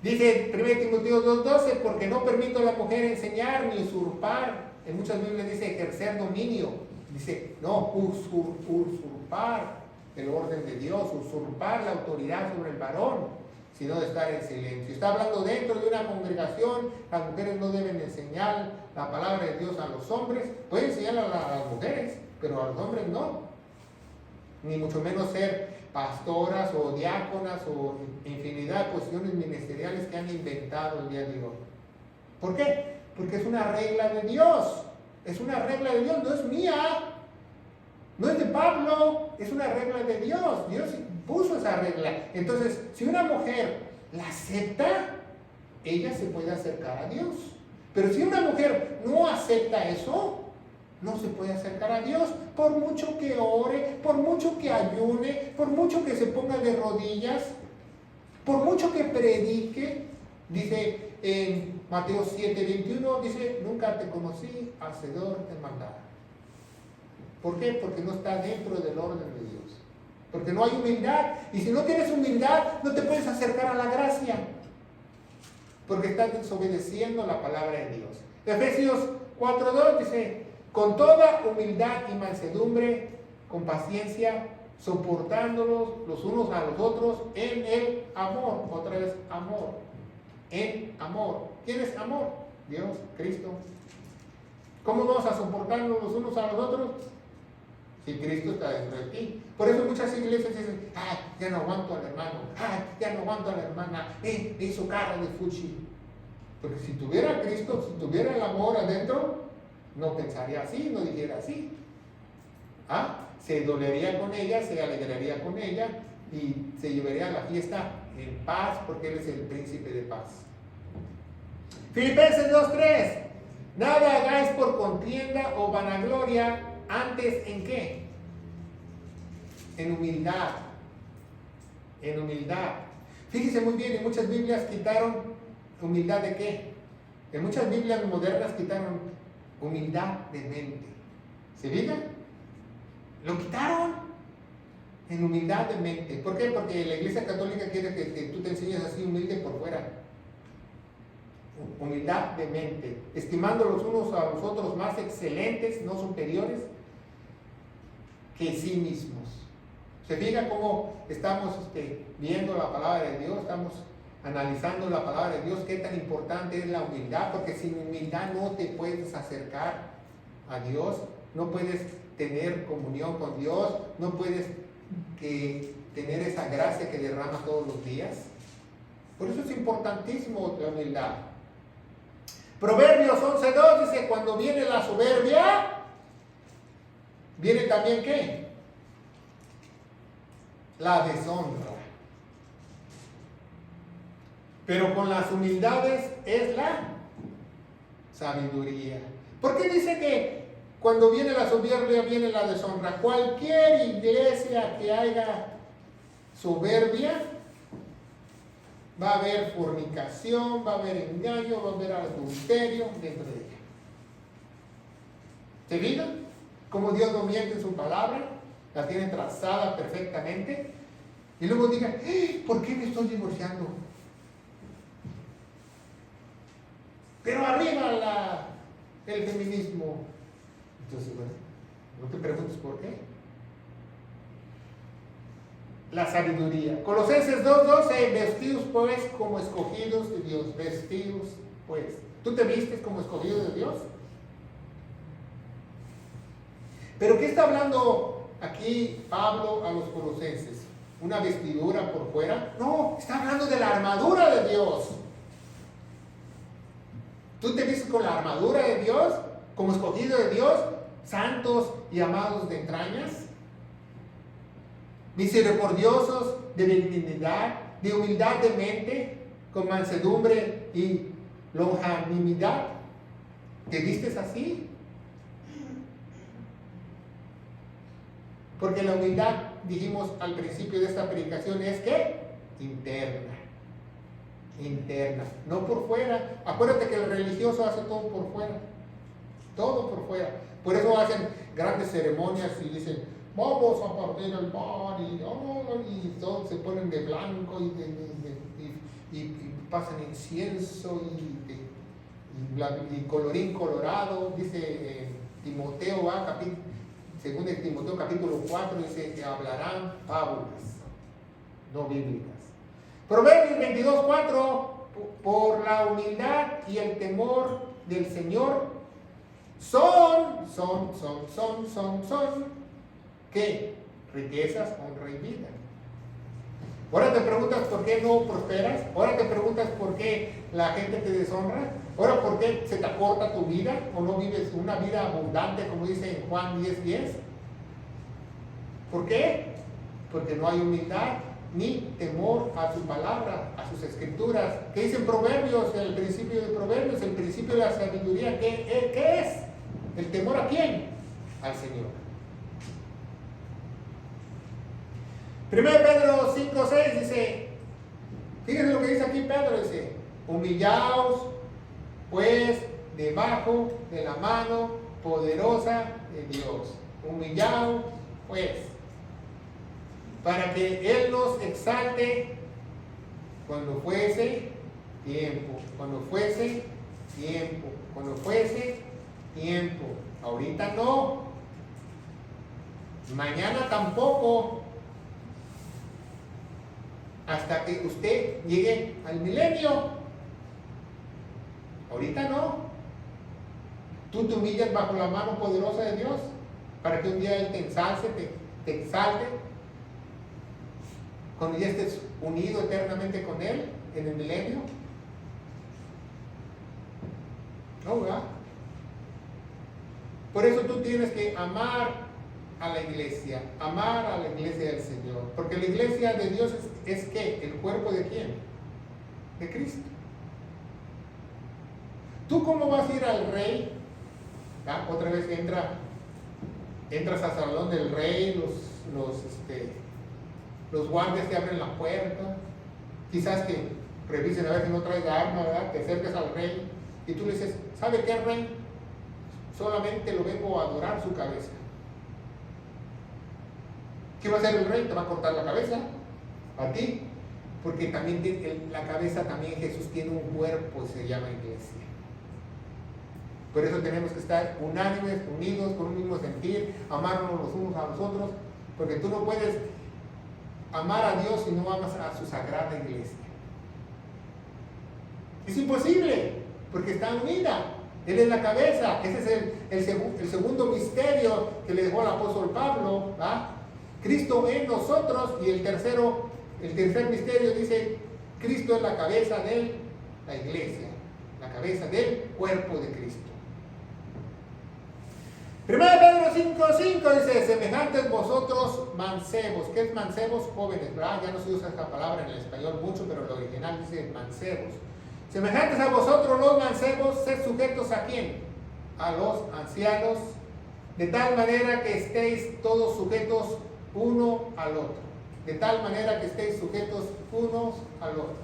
Dice 1 Timoteo 2:12, porque no permito a la mujer enseñar ni usurpar. En muchas Biblias dice ejercer dominio. Dice, no, usurpar el orden de Dios, usurpar la autoridad sobre el varón, sino de estar en silencio. Está hablando dentro de una congregación, las mujeres no deben enseñar la palabra de Dios a los hombres. Pueden enseñar a las mujeres, pero a los hombres no. Ni mucho menos ser pastoras o diáconas o infinidad de posiciones ministeriales que han inventado el día de hoy. ¿Por qué? Porque es una regla de Dios. Es una regla de Dios, no es mía. No es de Pablo, es una regla de Dios. Dios puso esa regla. Entonces, si una mujer la acepta, ella se puede acercar a Dios. Pero si una mujer no acepta eso, no se puede acercar a Dios, por mucho que ore, por mucho que ayune, por mucho que se ponga de rodillas, por mucho que predique. Dice en Mateo 7:21, dice, nunca te conocí, hacedor de maldad. ¿Por qué? Porque no está dentro del orden de Dios. Porque no hay humildad. Y si no tienes humildad, no te puedes acercar a la gracia. Porque estás desobedeciendo la palabra de Dios. Efesios 4:2 dice, con toda humildad y mansedumbre, con paciencia, soportándolos los unos a los otros en el amor. Otra vez, amor. En amor. ¿Quién es amor? Dios, Cristo. ¿Cómo vamos a soportarnos los unos a los otros? Si Cristo está dentro de ti. Por eso muchas iglesias dicen, ya no aguanto al hermano, ya no aguanto a la hermana, me hizo cara de fuchi. Porque si tuviera Cristo, si tuviera el amor adentro, no pensaría así, no dijera así. Se dolería con ella, se alegraría con ella y se llevaría a la fiesta en paz porque Él es el príncipe de paz. Filipenses 2:3, nada hagáis por contienda o vanagloria, antes ¿en qué? En humildad. Fíjese muy bien, en muchas Biblias quitaron humildad de qué. En muchas Biblias modernas quitaron humildad de mente. ¿Se fijan? Lo quitaron en humildad de mente. ¿Por qué? Porque la Iglesia Católica quiere que tú te enseñes así humilde por fuera. Humildad de mente, estimando los unos a los otros más excelentes, no superiores, que sí mismos. ¿Se fija cómo estamos viendo la palabra de Dios? Estamos analizando la palabra de Dios, qué tan importante es la humildad, porque sin humildad no te puedes acercar a Dios, no puedes tener comunión con Dios, no puedes tener esa gracia que derrama todos los días. Por eso es importantísimo la humildad. Proverbios 11:2 dice, cuando viene la soberbia, viene también ¿qué? La deshonra. Pero con las humildades es la sabiduría. ¿Por qué dice que cuando viene la soberbia viene la deshonra? Cualquier iglesia que haya soberbia, va a haber fornicación, va a haber engaño, va a haber adulterio dentro de ella. ¿Se fijan? Como Dios no miente en su palabra, la tiene trazada perfectamente. Y luego digan, ¿por qué me estoy divorciando? Pero arriba el feminismo. Entonces, bueno, no te preguntes por qué. La sabiduría. Colosenses 2:12, vestidos pues como escogidos de Dios. Vestidos pues. ¿Tú te vistes como escogido de Dios? ¿Pero qué está hablando aquí Pablo a los colosenses? ¿Una vestidura por fuera? No, está hablando de la armadura de Dios. ¿Tú te vistes con la armadura de Dios? Como escogido de Dios, santos y amados de entrañas, misericordiosos, de benignidad, de humildad de mente, con mansedumbre y longanimidad. ¿Te vistes así? Porque la humildad, dijimos al principio de esta predicación, es que interna, no por fuera. Acuérdate que el religioso hace todo por fuera, todo por fuera. Por eso hacen grandes ceremonias y dicen, vamos a partir el pan y todos se ponen de blanco y pasan incienso y colorín colorado. Dice Timoteo, según de Timoteo capítulo 4, dice que hablarán fábulas, no bíblicas. Proverbios 22:4, por la humildad y el temor del Señor son, ¿qué? Riquezas, honra y vida. Ahora te preguntas por qué no prosperas, ahora te preguntas por qué la gente te deshonra, ahora por qué se te acorta tu vida o no vives una vida abundante como dice en Juan 10:10. ¿Por qué? Porque no hay humildad ni temor a su palabra, a sus escrituras. ¿Qué dicen Proverbios? El principio de Proverbios, el principio de la sabiduría, ¿qué es? ¿El temor a quién? Al Señor. 1 Pedro 5:6 dice, fíjense lo que dice aquí Pedro, dice, humillaos pues debajo de la mano poderosa de Dios. Humillaos pues, para que Él nos exalte cuando fuese tiempo, cuando fuese tiempo, cuando fuese tiempo. Ahorita no, mañana tampoco, hasta que usted llegue al milenio. Ahorita no. Tú te humillas bajo la mano poderosa de Dios para que un día Él te ensalce, te exalte, cuando ya estés unido eternamente con Él en el milenio. No, ¿verdad? Por eso tú tienes que amar a la iglesia del Señor, porque la iglesia de Dios es ¿qué? ¿El cuerpo de quién? De Cristo. ¿Tú cómo vas a ir al rey? ¿Ah? Otra vez entras al salón del rey, los guardias te abren la puerta Quizás que revisen a ver si no traes la arma, ¿verdad? Te acercas al rey y tú le dices, ¿sabe qué, rey? Solamente lo vengo a adorar su cabeza. ¿Qué va a hacer el rey? Te va a cortar la cabeza a ti, porque también la cabeza también Jesús tiene un cuerpo y se llama iglesia. Por eso tenemos que estar unánimes, unidos, con un mismo sentir, amarnos los unos a los otros, porque tú no puedes amar a Dios si no amas a su sagrada iglesia. Es imposible, porque está unida. Él es la cabeza. Ese es el segundo misterio que le dejó al apóstol Pablo, ¿va? Cristo en nosotros. Y el tercer misterio dice, Cristo es la cabeza de la iglesia, la cabeza del cuerpo de Cristo. 1 Pedro 5:5 dice, semejantes vosotros mancebos. ¿Qué es mancebos? Jóvenes, ¿verdad? Ya no se usa esta palabra en el español mucho, pero el original dice mancebos. Semejantes a vosotros los mancebos, sed sujetos ¿a quién? A los ancianos, de tal manera que estéis todos sujetos uno al otro. De tal manera que estéis sujetos unos al otro.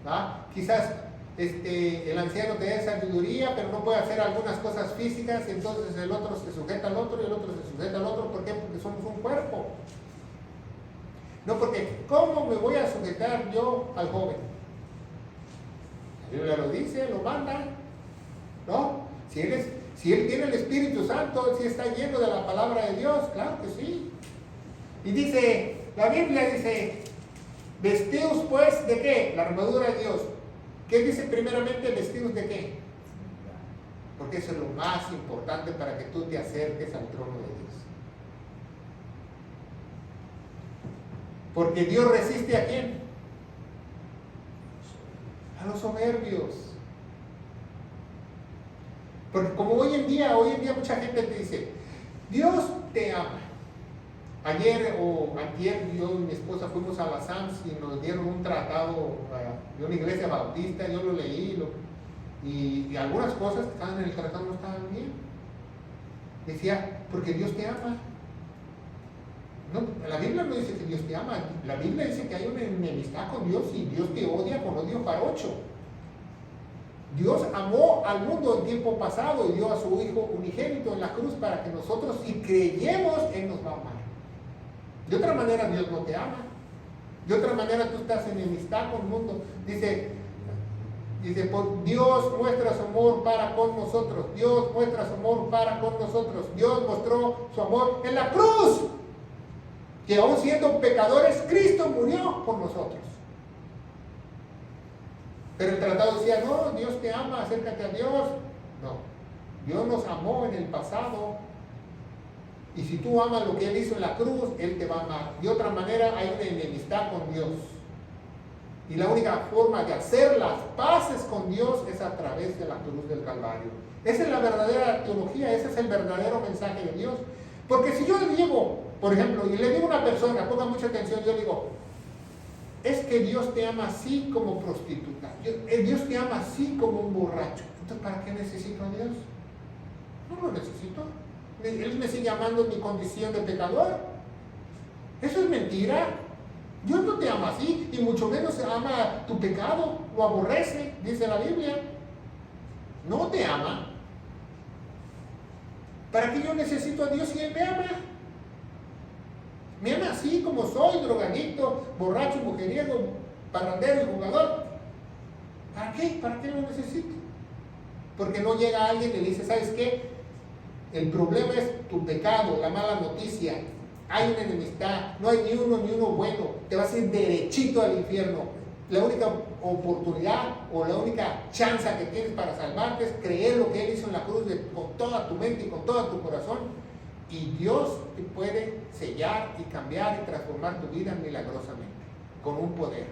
¿Va? Quizás el anciano te dé sabiduría, pero no puede hacer algunas cosas físicas, y entonces el otro se sujeta al otro y el otro se sujeta al otro. ¿Por qué? Porque somos un cuerpo. No porque, ¿cómo me voy a sujetar yo al joven? La Biblia lo dice, lo manda, ¿no? Si él tiene el Espíritu Santo, si está lleno de la palabra de Dios, claro que sí. Y dice, la Biblia dice, vestidos pues de ¿qué? La armadura de Dios. ¿Qué dice primeramente? Vestidos de ¿qué? Porque eso es lo más importante para que tú te acerques al trono de Dios. Porque Dios resiste ¿a quién? A los soberbios. Porque como hoy en día mucha gente te dice, Dios te ama. Ayer o antier yo y mi esposa fuimos a la SAMS y nos dieron un tratado de una iglesia bautista. Yo lo leí y algunas cosas que estaban en el tratado no estaban bien. Decía, porque Dios te ama. No, la Biblia no dice que Dios te ama. La Biblia dice que hay una enemistad con Dios y Dios te odia con odio jarocho. Dios amó al mundo en tiempo pasado y dio a su Hijo unigénito en la cruz para que nosotros, si creyemos, Él nos va a amar. De otra manera Dios no te ama. De otra manera tú estás en enemistad con el mundo. Dice, por Dios muestra su amor para con nosotros. Dios muestra su amor para con nosotros. Dios mostró su amor en la cruz. Que aún siendo pecadores, Cristo murió por nosotros. Pero el tratado decía, no, Dios te ama, acércate a Dios. No, Dios nos amó en el pasado. Y si tú amas lo que Él hizo en la cruz, Él te va a amar. De otra manera hay una enemistad con Dios. Y la única forma de hacer las paces con Dios es a través de la cruz del Calvario. Esa es la verdadera teología, ese es el verdadero mensaje de Dios. Porque si yo le digo, por ejemplo, y le digo a una persona, ponga mucha atención, yo digo, es que Dios te ama así como prostituta. Dios te ama así como un borracho. Entonces, ¿para qué necesito a Dios? No lo necesito. Él me sigue amando en mi condición de pecador. Eso es mentira. Dios no te ama así, y mucho menos ama tu pecado, lo aborrece, dice la Biblia. No te ama. ¿Para qué yo necesito a Dios si Él me ama? Me ama así como soy, drogadicto, borracho, mujeriego, parrandero y jugador. ¿Para qué? ¿Para qué lo necesito? Porque no llega alguien y le dice, ¿sabes qué? El problema es tu pecado, la mala noticia. Hay una enemistad, no hay ni uno bueno. Te vas a ir derechito al infierno. La única oportunidad o la única chance que tienes para salvarte es creer lo que Él hizo en la cruz con toda tu mente y con todo tu corazón. Y Dios te puede sellar y cambiar y transformar tu vida milagrosamente, con un poder.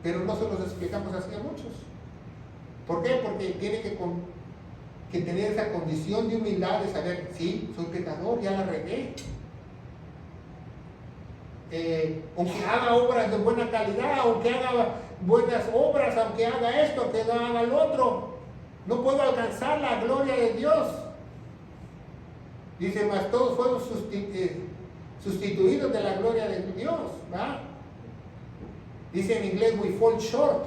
Pero no se los explicamos así a muchos. ¿Por qué? Porque tiene que tener esa condición de humildad de saber, sí, soy pecador, ya la regué. Aunque haga obras de buena calidad, aunque haga buenas obras, aunque haga esto, aunque haga lo otro, no puedo alcanzar la gloria de Dios. Dice, mas todos fueron sustituidos de la gloria de Dios, ¿verdad? Dice en inglés, we fall short.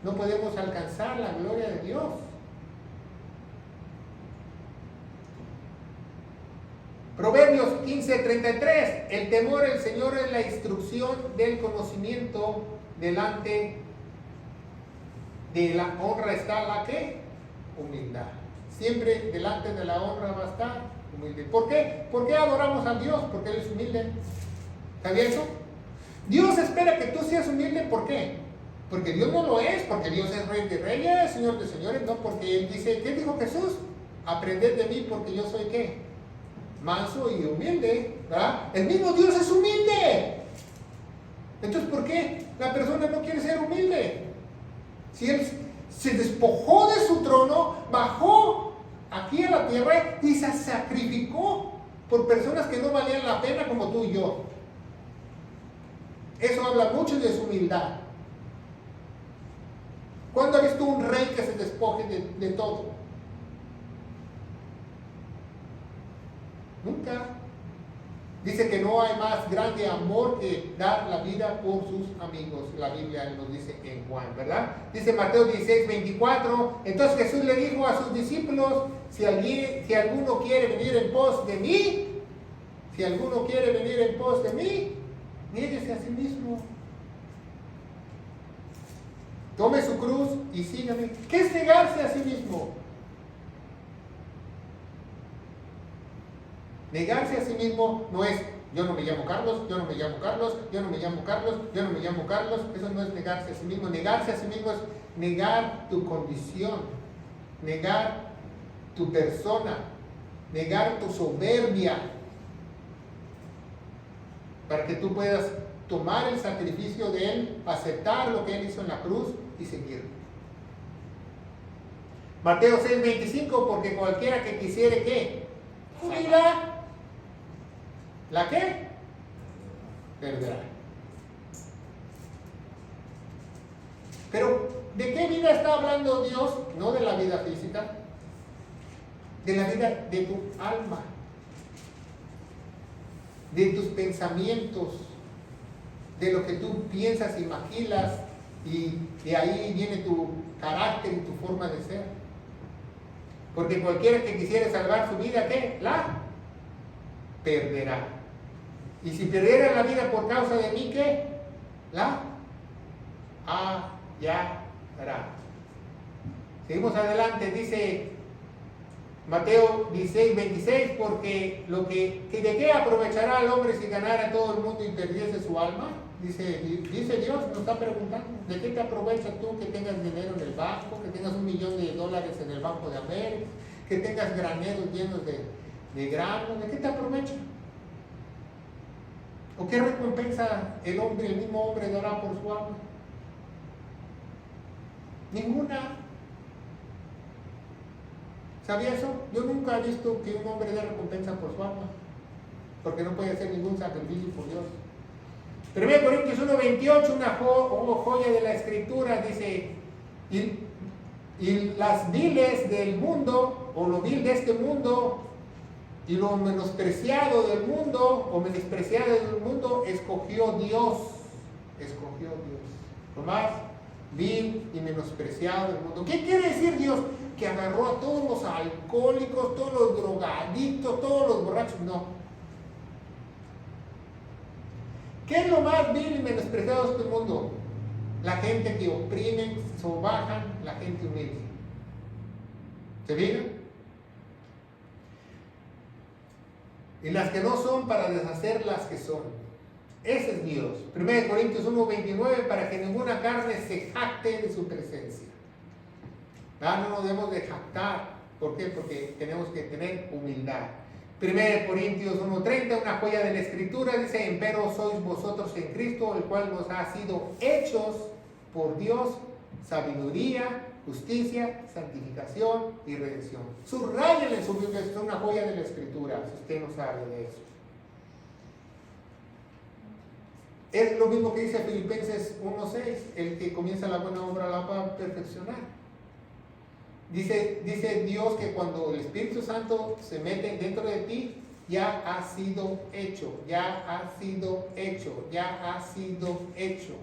No podemos alcanzar la gloria de Dios. Proverbios 15:33. El temor del Señor es la instrucción del conocimiento. Delante de la honra está la ¿qué? Humildad. Siempre delante de la honra va a estar humilde. ¿Por qué? ¿Por qué adoramos a Dios? Porque Él es humilde. ¿Sabía eso? Dios espera que tú seas humilde. ¿Por qué? Porque Dios no lo es. Porque Dios es Rey de Reyes, Señor de Señores. No, porque Él dice, ¿qué dijo Jesús? Aprended de mí porque yo soy ¿qué? Manso y humilde, ¿verdad? El mismo Dios es humilde. Entonces, ¿por qué la persona no quiere ser humilde? Si Él se despojó de su trono, bajó aquí a la tierra y se sacrificó por personas que no valían la pena como tú y yo. Eso habla mucho de su humildad. ¿Cuándo has visto un rey que se despoje de todo? Nunca. Dice que no hay más grande amor que dar la vida por sus amigos. La Biblia nos dice en Juan, ¿verdad? Dice Mateo 16:24. Entonces Jesús le dijo a sus discípulos, si alguno quiere venir en pos de mí, niéguese a sí mismo. Tome su cruz y sígame. ¿Qué es negarse a sí mismo? Negarse a sí mismo no es, yo no me llamo Carlos, yo no me llamo Carlos, yo no me llamo Carlos, yo no me llamo Carlos. Eso no es negarse a sí mismo. Negarse a sí mismo es negar tu condición, negar tu persona, negar tu soberbia, para que tú puedas tomar el sacrificio de Él, aceptar lo que Él hizo en la cruz y seguirlo. Mateo 6:25, porque cualquiera que quisiere ¿qué? Vida. ¿La qué? Perderá. Pero, ¿de qué vida está hablando Dios? No de la vida física, de la vida de tu alma, de tus pensamientos, de lo que tú piensas, imaginas, y de ahí viene tu carácter y tu forma de ser. Porque cualquiera que quisiera salvar su vida, ¿qué? La perderá. Y si perdiera la vida por causa de mí, ¿qué? La hallará. Seguimos adelante, dice Mateo 16:26, porque ¿de qué aprovechará el hombre si ganara todo el mundo y perdiese su alma? Dice Dios, nos está preguntando, ¿de qué te aprovecha tú que tengas dinero en el banco, que tengas $1 millón en el Banco de América, que tengas graneros llenos de grano? ¿De qué te aprovecha? ¿O qué recompensa el mismo hombre dará por su alma? Ninguna. ¿Sabía eso? Yo nunca he visto que un hombre dé recompensa por su alma, porque no puede hacer ningún sacrificio por Dios. 1 Corintios 1:28, una joya de la Escritura, dice, y las viles del mundo, o lo vil de este mundo, y lo menospreciado del mundo, o menospreciado del mundo, escogió Dios. Lo más vil y menospreciado del mundo. ¿Qué quiere decir Dios? Que agarró a todos los alcohólicos, todos los drogadictos, todos los borrachos. No. ¿Qué es lo más vil y menospreciado de este mundo? La gente que oprimen, sobajan, la gente humilde. ¿Se fijan? Y las que no son para deshacer las que son. Ese es Dios. 1 Corintios 1:29, para que ninguna carne se jacte de su presencia. No nos debemos de jactar. ¿Por qué? Porque tenemos que tener humildad. 1 Corintios 1:30, una joya de la Escritura, dice, empero sois vosotros en Cristo, el cual nos ha sido hechos por Dios, sabiduría, justicia, santificación y redención. Subrayen en su Biblia, es una joya de la Escritura, si usted no sabe de eso. Es lo mismo que dice Filipenses 1:6, el que comienza la buena obra la va a perfeccionar. Dice Dios que cuando el Espíritu Santo se mete dentro de ti, Ya ha sido hecho, ya ha sido hecho, ya ha sido hecho.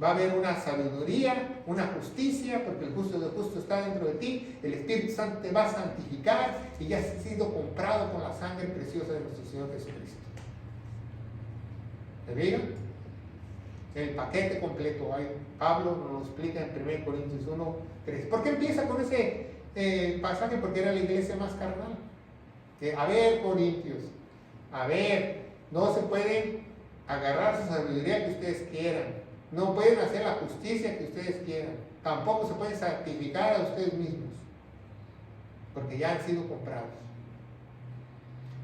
Va a haber una sabiduría, una justicia, porque el justo del justo está dentro de ti. El Espíritu Santo te va a santificar y ya has sido comprado con la sangre preciosa de nuestro Señor Jesucristo. ¿Me digan? El paquete completo. Pablo nos lo explica en 1 Corintios 1:3. ¿Por qué empieza con ese pasaje? Porque era la iglesia más carnal. A ver, Corintios, a ver, no se pueden agarrar su sabiduría que ustedes quieran. No pueden hacer la justicia que ustedes quieran. Tampoco se pueden santificar a ustedes mismos. Porque ya han sido comprados.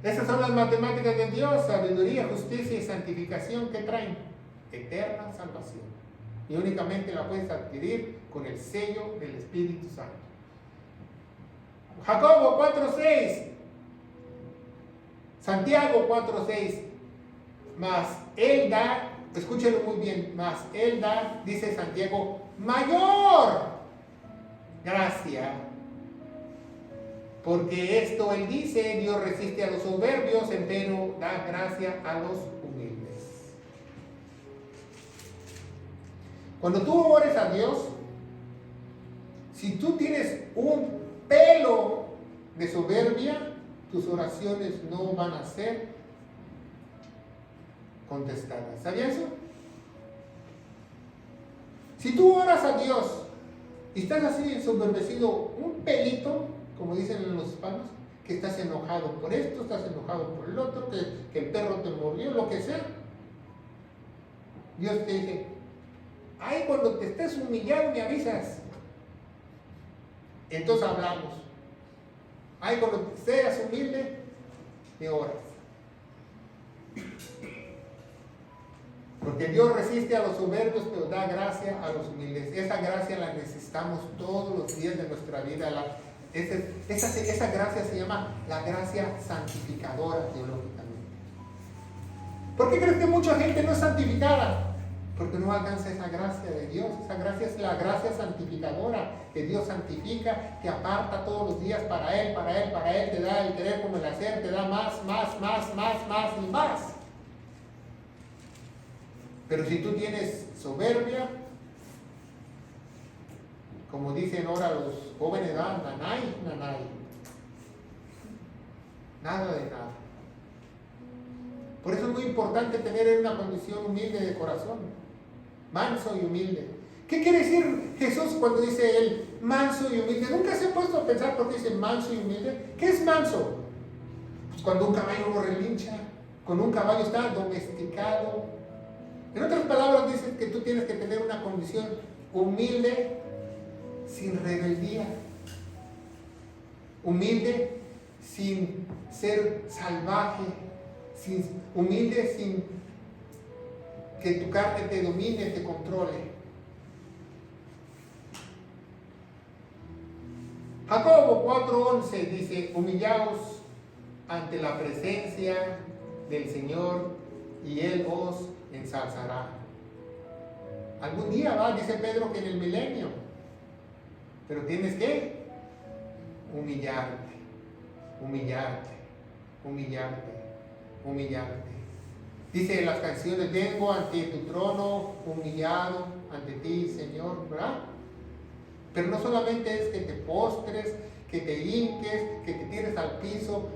Esas son las matemáticas de Dios: sabiduría, justicia y santificación. ¿Qué traen? Eterna salvación. Y únicamente la puedes adquirir con el sello del Espíritu Santo. Jacobo 4:6. Santiago 4:6. Mas Él da, escúchenlo muy bien, mas Él da, dice Santiago, mayor gracia. Porque esto Él dice: Dios resiste a los soberbios, empero da gracia a los humildes. Cuando tú ores a Dios, si tú tienes un pelo de soberbia, tus oraciones no van a ser contestadas. ¿Sabías eso? Si tú oras a Dios y estás así ensoberbecido, un pelito, como dicen los hispanos, que estás enojado por esto, estás enojado por el otro, que el perro te mordió, lo que sea, Dios te dice: ay, cuando te estés humillado me avisas. Entonces hablamos. Ay, cuando seas humilde, me oras. Porque Dios resiste a los soberbios, pero da gracia a los humildes. Esa gracia la necesitamos todos los días de nuestra vida. Esa gracia se llama la gracia santificadora teológicamente. ¿Por qué crees que mucha gente no es santificada? Porque no alcanza esa gracia de Dios. Esa gracia es la gracia santificadora, que Dios santifica, que aparta todos los días para Él, para Él, para Él. Te da el querer como el hacer, te da más y más. Pero si tú tienes soberbia, como dicen ahora los jóvenes, nanay. Nada de nada. Por eso es muy importante tener una condición humilde de corazón. Manso y humilde. ¿Qué quiere decir Jesús cuando dice Él manso y humilde? ¿Nunca se ha puesto a pensar por qué dice manso y humilde? ¿Qué es manso? Pues cuando un caballo no relincha, cuando un caballo está domesticado. En otras palabras, dice que tú tienes que tener una condición humilde, sin rebeldía. Humilde, sin ser salvaje. Humilde, sin que tu carne te domine, te controle. Jacobo 4:11 dice: humillaos ante la presencia del Señor y Él os ensalzará. Algún día dice Pedro, que en el milenio. Pero tienes que humillarte. Dice en las canciones: vengo ante tu trono humillado ante ti, Señor, ¿verdad? Pero no solamente es que te postres, que te hinques, que te tires al piso.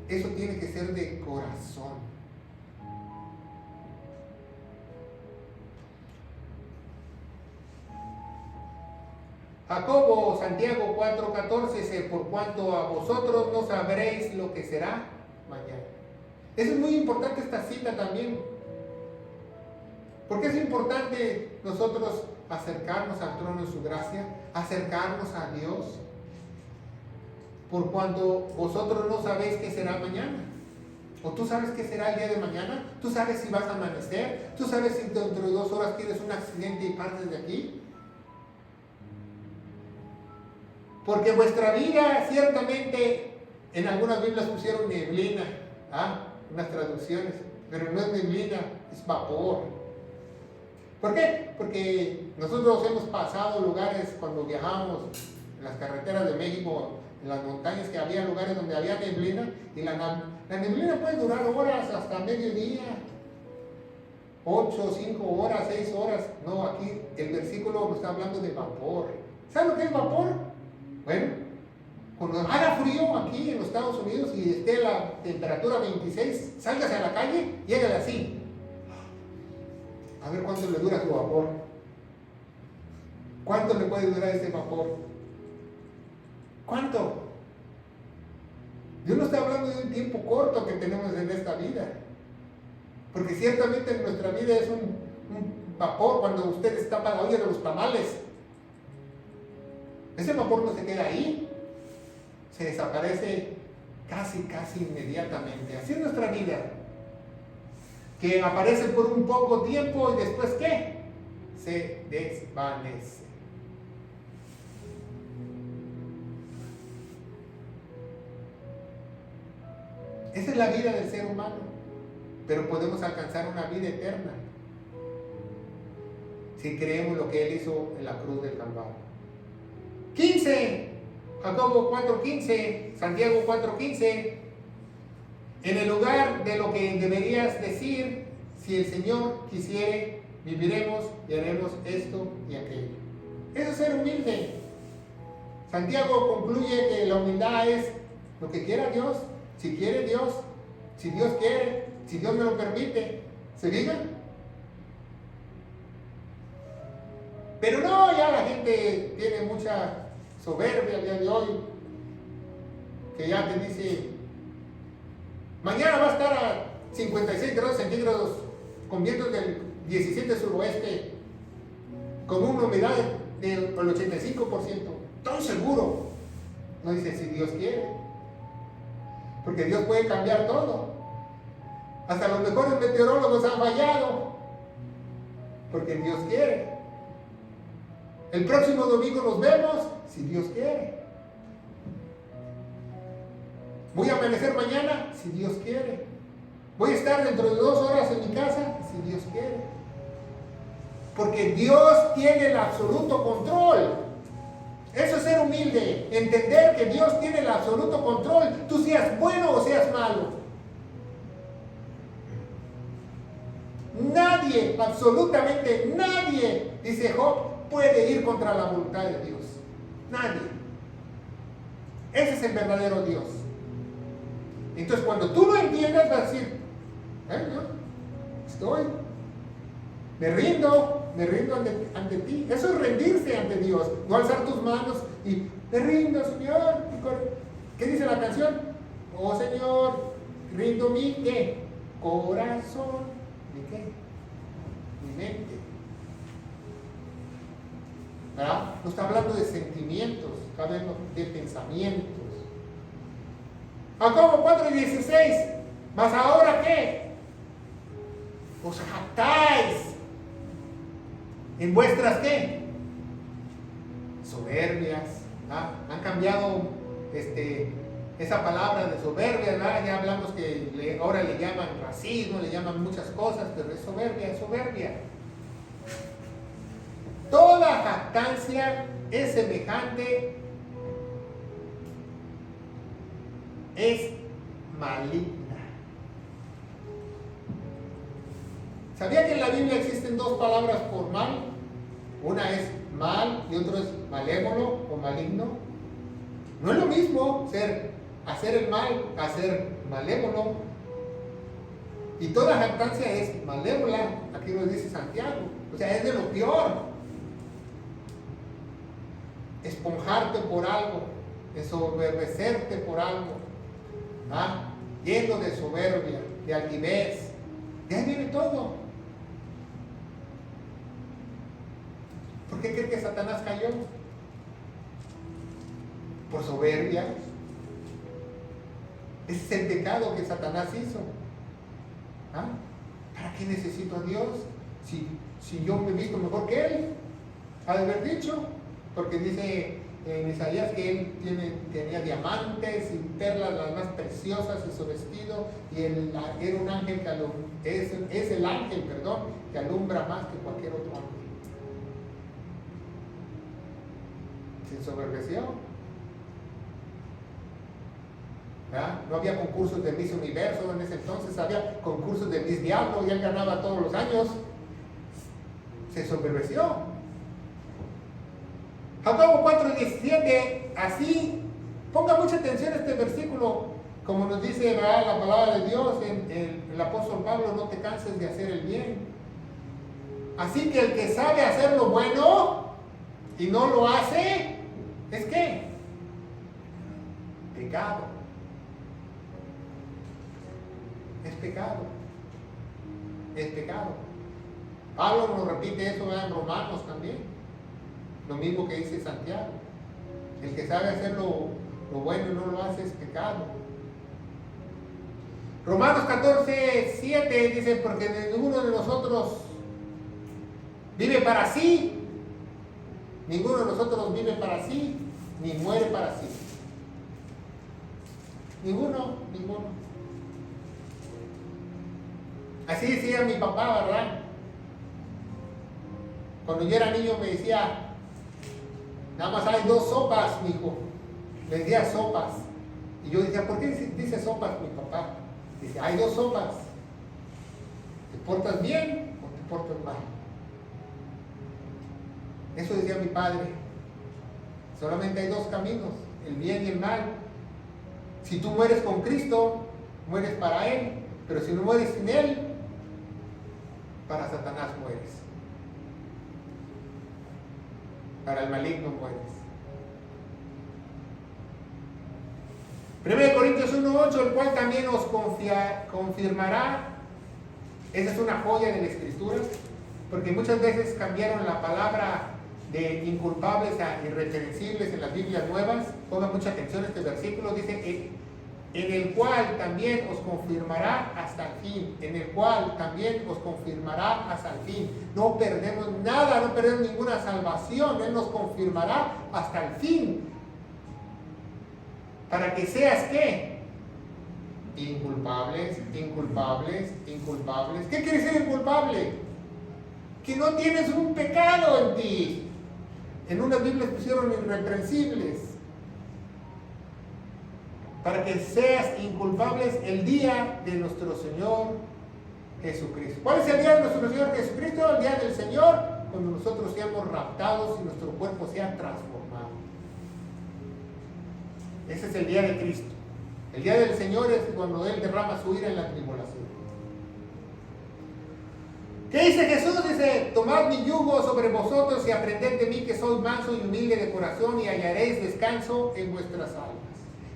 Eso tiene que ser de corazón. Jacobo, Santiago 4:14 dice: por cuanto a vosotros no sabréis lo que será mañana. Eso es muy importante, esta cita también. Porque es importante nosotros acercarnos al trono de su gracia, acercarnos a Dios. Por cuanto vosotros no sabéis qué será mañana. ¿O tú sabes qué será el día de mañana? ¿Tú sabes si vas a amanecer? ¿Tú sabes si dentro de 2 horas tienes un accidente y partes de aquí? Porque vuestra vida, ciertamente, en algunas Biblias pusieron neblina, unas traducciones, pero no es neblina, es vapor. ¿Por qué? Porque nosotros hemos pasado lugares cuando viajamos en las carreteras de México, en las montañas, que había lugares donde había neblina, y la neblina puede durar horas, hasta mediodía, 8, 5 horas, 6 horas. No, aquí el versículo nos está hablando de vapor. ¿Saben lo que es vapor? Bueno, cuando haga frío aquí en los Estados Unidos y esté la temperatura 26, sálgase a la calle y hágale así. A ver cuánto le dura su vapor. ¿Cuánto le puede durar ese vapor? ¿Cuánto? Dios no está hablando de un tiempo corto que tenemos en esta vida. Porque ciertamente nuestra vida es un vapor cuando usted está para la olla de los tamales. Ese vapor no se queda ahí. Se desaparece casi inmediatamente. Así es nuestra vida. Que aparece por un poco tiempo y después ¿qué? Se desvanece. Esa es la vida del ser humano, pero podemos alcanzar una vida eterna si creemos lo que Él hizo en la cruz del Calvario. 15, Jacobo 4:15, Santiago 4:15. En el lugar de lo que deberías decir, si el Señor quisiere, viviremos y haremos esto y aquello. Eso es ser humilde. Santiago concluye que la humildad es lo que quiera Dios, si quiere Dios, si Dios quiere, si Dios me lo permite. ¿Se diga? Pero no, ya la gente tiene mucha soberbia el día de hoy, que ya te dice, mañana va a estar a 56 grados centígrados con vientos del 17 suroeste, con una humedad del 85%. Todo seguro. No dice si Dios quiere, porque Dios puede cambiar todo. Hasta los mejores meteorólogos han fallado, porque Dios quiere. El próximo domingo nos vemos, si Dios quiere. Voy a amanecer mañana, si Dios quiere. Voy a estar dentro de 2 horas en mi casa, si Dios quiere. Porque Dios tiene el absoluto control. Eso es ser humilde, entender que Dios tiene el absoluto control, tú seas bueno o seas malo. Nadie, absolutamente nadie, dice Job, puede ir contra la voluntad de Dios. Nadie. Ese es el verdadero Dios. Entonces cuando tú lo entiendas vas a decir, yo me rindo ante ti. Eso es rendirse ante Dios, no alzar tus manos y me rindo, Señor. ¿Qué dice la canción? Oh Señor, rindo mi ¿qué? Corazón, ¿mi qué? Mi mente. ¿Verdad? No está hablando de sentimientos, está hablando de pensamientos. Jacobo 4:16. ¿Mas ahora qué? Os jactáis en vuestras ¿qué? Soberbias. ¿Ah? Han cambiado esa palabra de soberbia, ¿verdad? Ya hablamos que ahora le llaman racismo, le llaman muchas cosas, pero es soberbia, es soberbia. Toda jactancia es semejante, es maligna. ¿Sabía que en la Biblia existen 2 palabras por mal? Una es mal y otra es malévolo o maligno. No es lo mismo hacer el mal a ser malévolo. Y toda jactancia es malévola, aquí nos dice Santiago. O sea, es de lo peor. Esponjarte por algo, ensoberbecerte por algo, ¿ah? Lleno de soberbia, de altivez. De ahí viene todo. ¿Por qué cree que Satanás cayó? Por soberbia. Ese es el pecado que Satanás hizo. ¿Ah? ¿Para qué necesito a Dios? Si yo me visto mejor que Él. Ha de haber dicho. Porque dice en Isaías que Él tenía diamantes y perlas las más preciosas en su vestido. Y él era un ángel que es el ángel, que alumbra más que cualquier otro ángel. Se ensoberbeció. ¿verdad? No había concursos de Miss Universo en ese entonces, había concursos de Miss Diablo y él ganaba todos los años. Se soberbeció. Jacobo 4:17, así, ponga mucha atención a este versículo, como nos dice, ¿verdad?, la palabra de Dios, el apóstol Pablo: no te canses de hacer el bien. Así que el que sabe hacer lo bueno y no lo hace, ¿es qué? Pecado. Es pecado. Es pecado. Pablo nos repite eso, ¿verdad?, en Romanos también. Lo mismo que dice Santiago. El que sabe hacer lo bueno y no lo hace es pecado. Romanos 14:7 dice: porque ninguno de nosotros vive para sí. Ninguno de nosotros vive para sí, ni muere para sí. Ninguno. Así decía mi papá, ¿verdad? Cuando yo era niño me decía: nada más hay 2 sopas, mijo. Le decía sopas. Y yo decía: ¿por qué dice sopas mi papá? Dice: hay 2 sopas. ¿Te portas bien o te portas mal? Eso decía mi padre. Solamente hay 2 caminos, el bien y el mal. Si tú mueres con Cristo, mueres para Él. Pero si no mueres sin Él, para Satanás mueres. Para el maligno mueres. 1 Corintios 1:8, el cual también os confirmará. Esa es una joya de la Escritura, porque muchas veces cambiaron la palabra de inculpables a irreprensibles en las Biblias nuevas. Pongan mucha atención a este versículo. Dice: en el cual también os confirmará hasta el fin. En el cual también os confirmará hasta el fin. No perdemos nada, no perdemos ninguna salvación. Él nos confirmará hasta el fin. Para que seas, ¿qué? Inculpables. ¿Qué quiere decir inculpable? Que no tienes un pecado en ti. En unas Biblias pusieron irreprensibles. Para que seas inculpables el día de nuestro Señor Jesucristo. ¿Cuál es el día de nuestro Señor Jesucristo? El día del Señor, cuando nosotros seamos raptados y nuestro cuerpo sea transformado. Ese es el día de Cristo. El día del Señor es cuando Él derrama su ira en la tribulación. ¿Qué dice Jesús? Dice: tomad mi yugo sobre vosotros y aprended de mí, que soy manso y humilde de corazón, y hallaréis descanso en vuestras almas.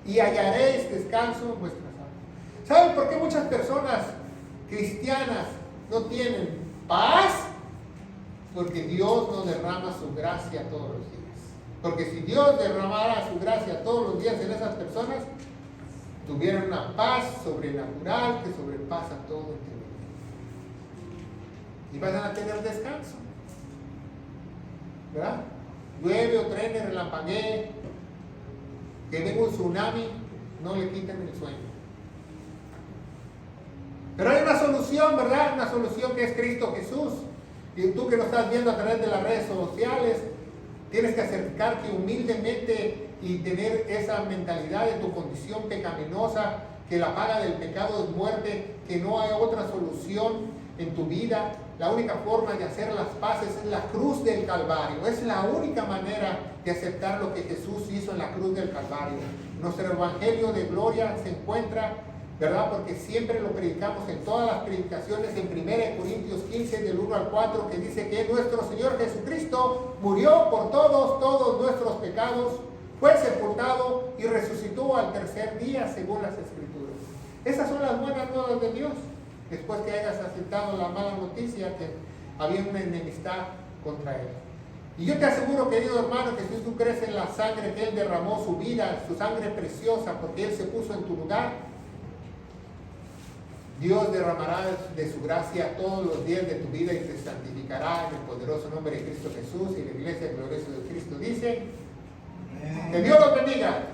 Y hallaréis descanso en vuestras almas. ¿Saben por qué muchas personas cristianas no tienen paz? Porque Dios no derrama su gracia todos los días. Porque si Dios derramara su gracia todos los días en esas personas, tuvieran una paz sobrenatural que sobrepasa todo entendimiento. Y van a tener descanso, ¿verdad? Llueve o truene, relampaguee, que venga un tsunami, no le quiten el sueño. Pero hay una solución, ¿verdad? Una solución que es Cristo Jesús. Y tú que lo estás viendo a través de las redes sociales, tienes que acercarte humildemente y tener esa mentalidad de tu condición pecaminosa, que la paga del pecado es muerte, que no hay otra solución en tu vida. La única forma de hacer las paces es la cruz del Calvario. Es la única manera de aceptar lo que Jesús hizo en la cruz del Calvario. Nuestro evangelio de gloria se encuentra, ¿verdad? Porque siempre lo predicamos en todas las predicaciones, en 1 Corintios 15, del 1 al 4, que dice que nuestro Señor Jesucristo murió por todos nuestros pecados, fue sepultado y resucitó al tercer día, según las Escrituras. Esas son las buenas nuevas de Dios. Después que hayas aceptado la mala noticia que había una enemistad contra Él. Y yo te aseguro, querido hermano, que si tú crees en la sangre que Él derramó, su vida, su sangre preciosa, porque Él se puso en tu lugar, Dios derramará de su gracia todos los días de tu vida y te santificará en el poderoso nombre de Cristo Jesús. Y la iglesia gloriosa de Cristo dice: que Dios los bendiga.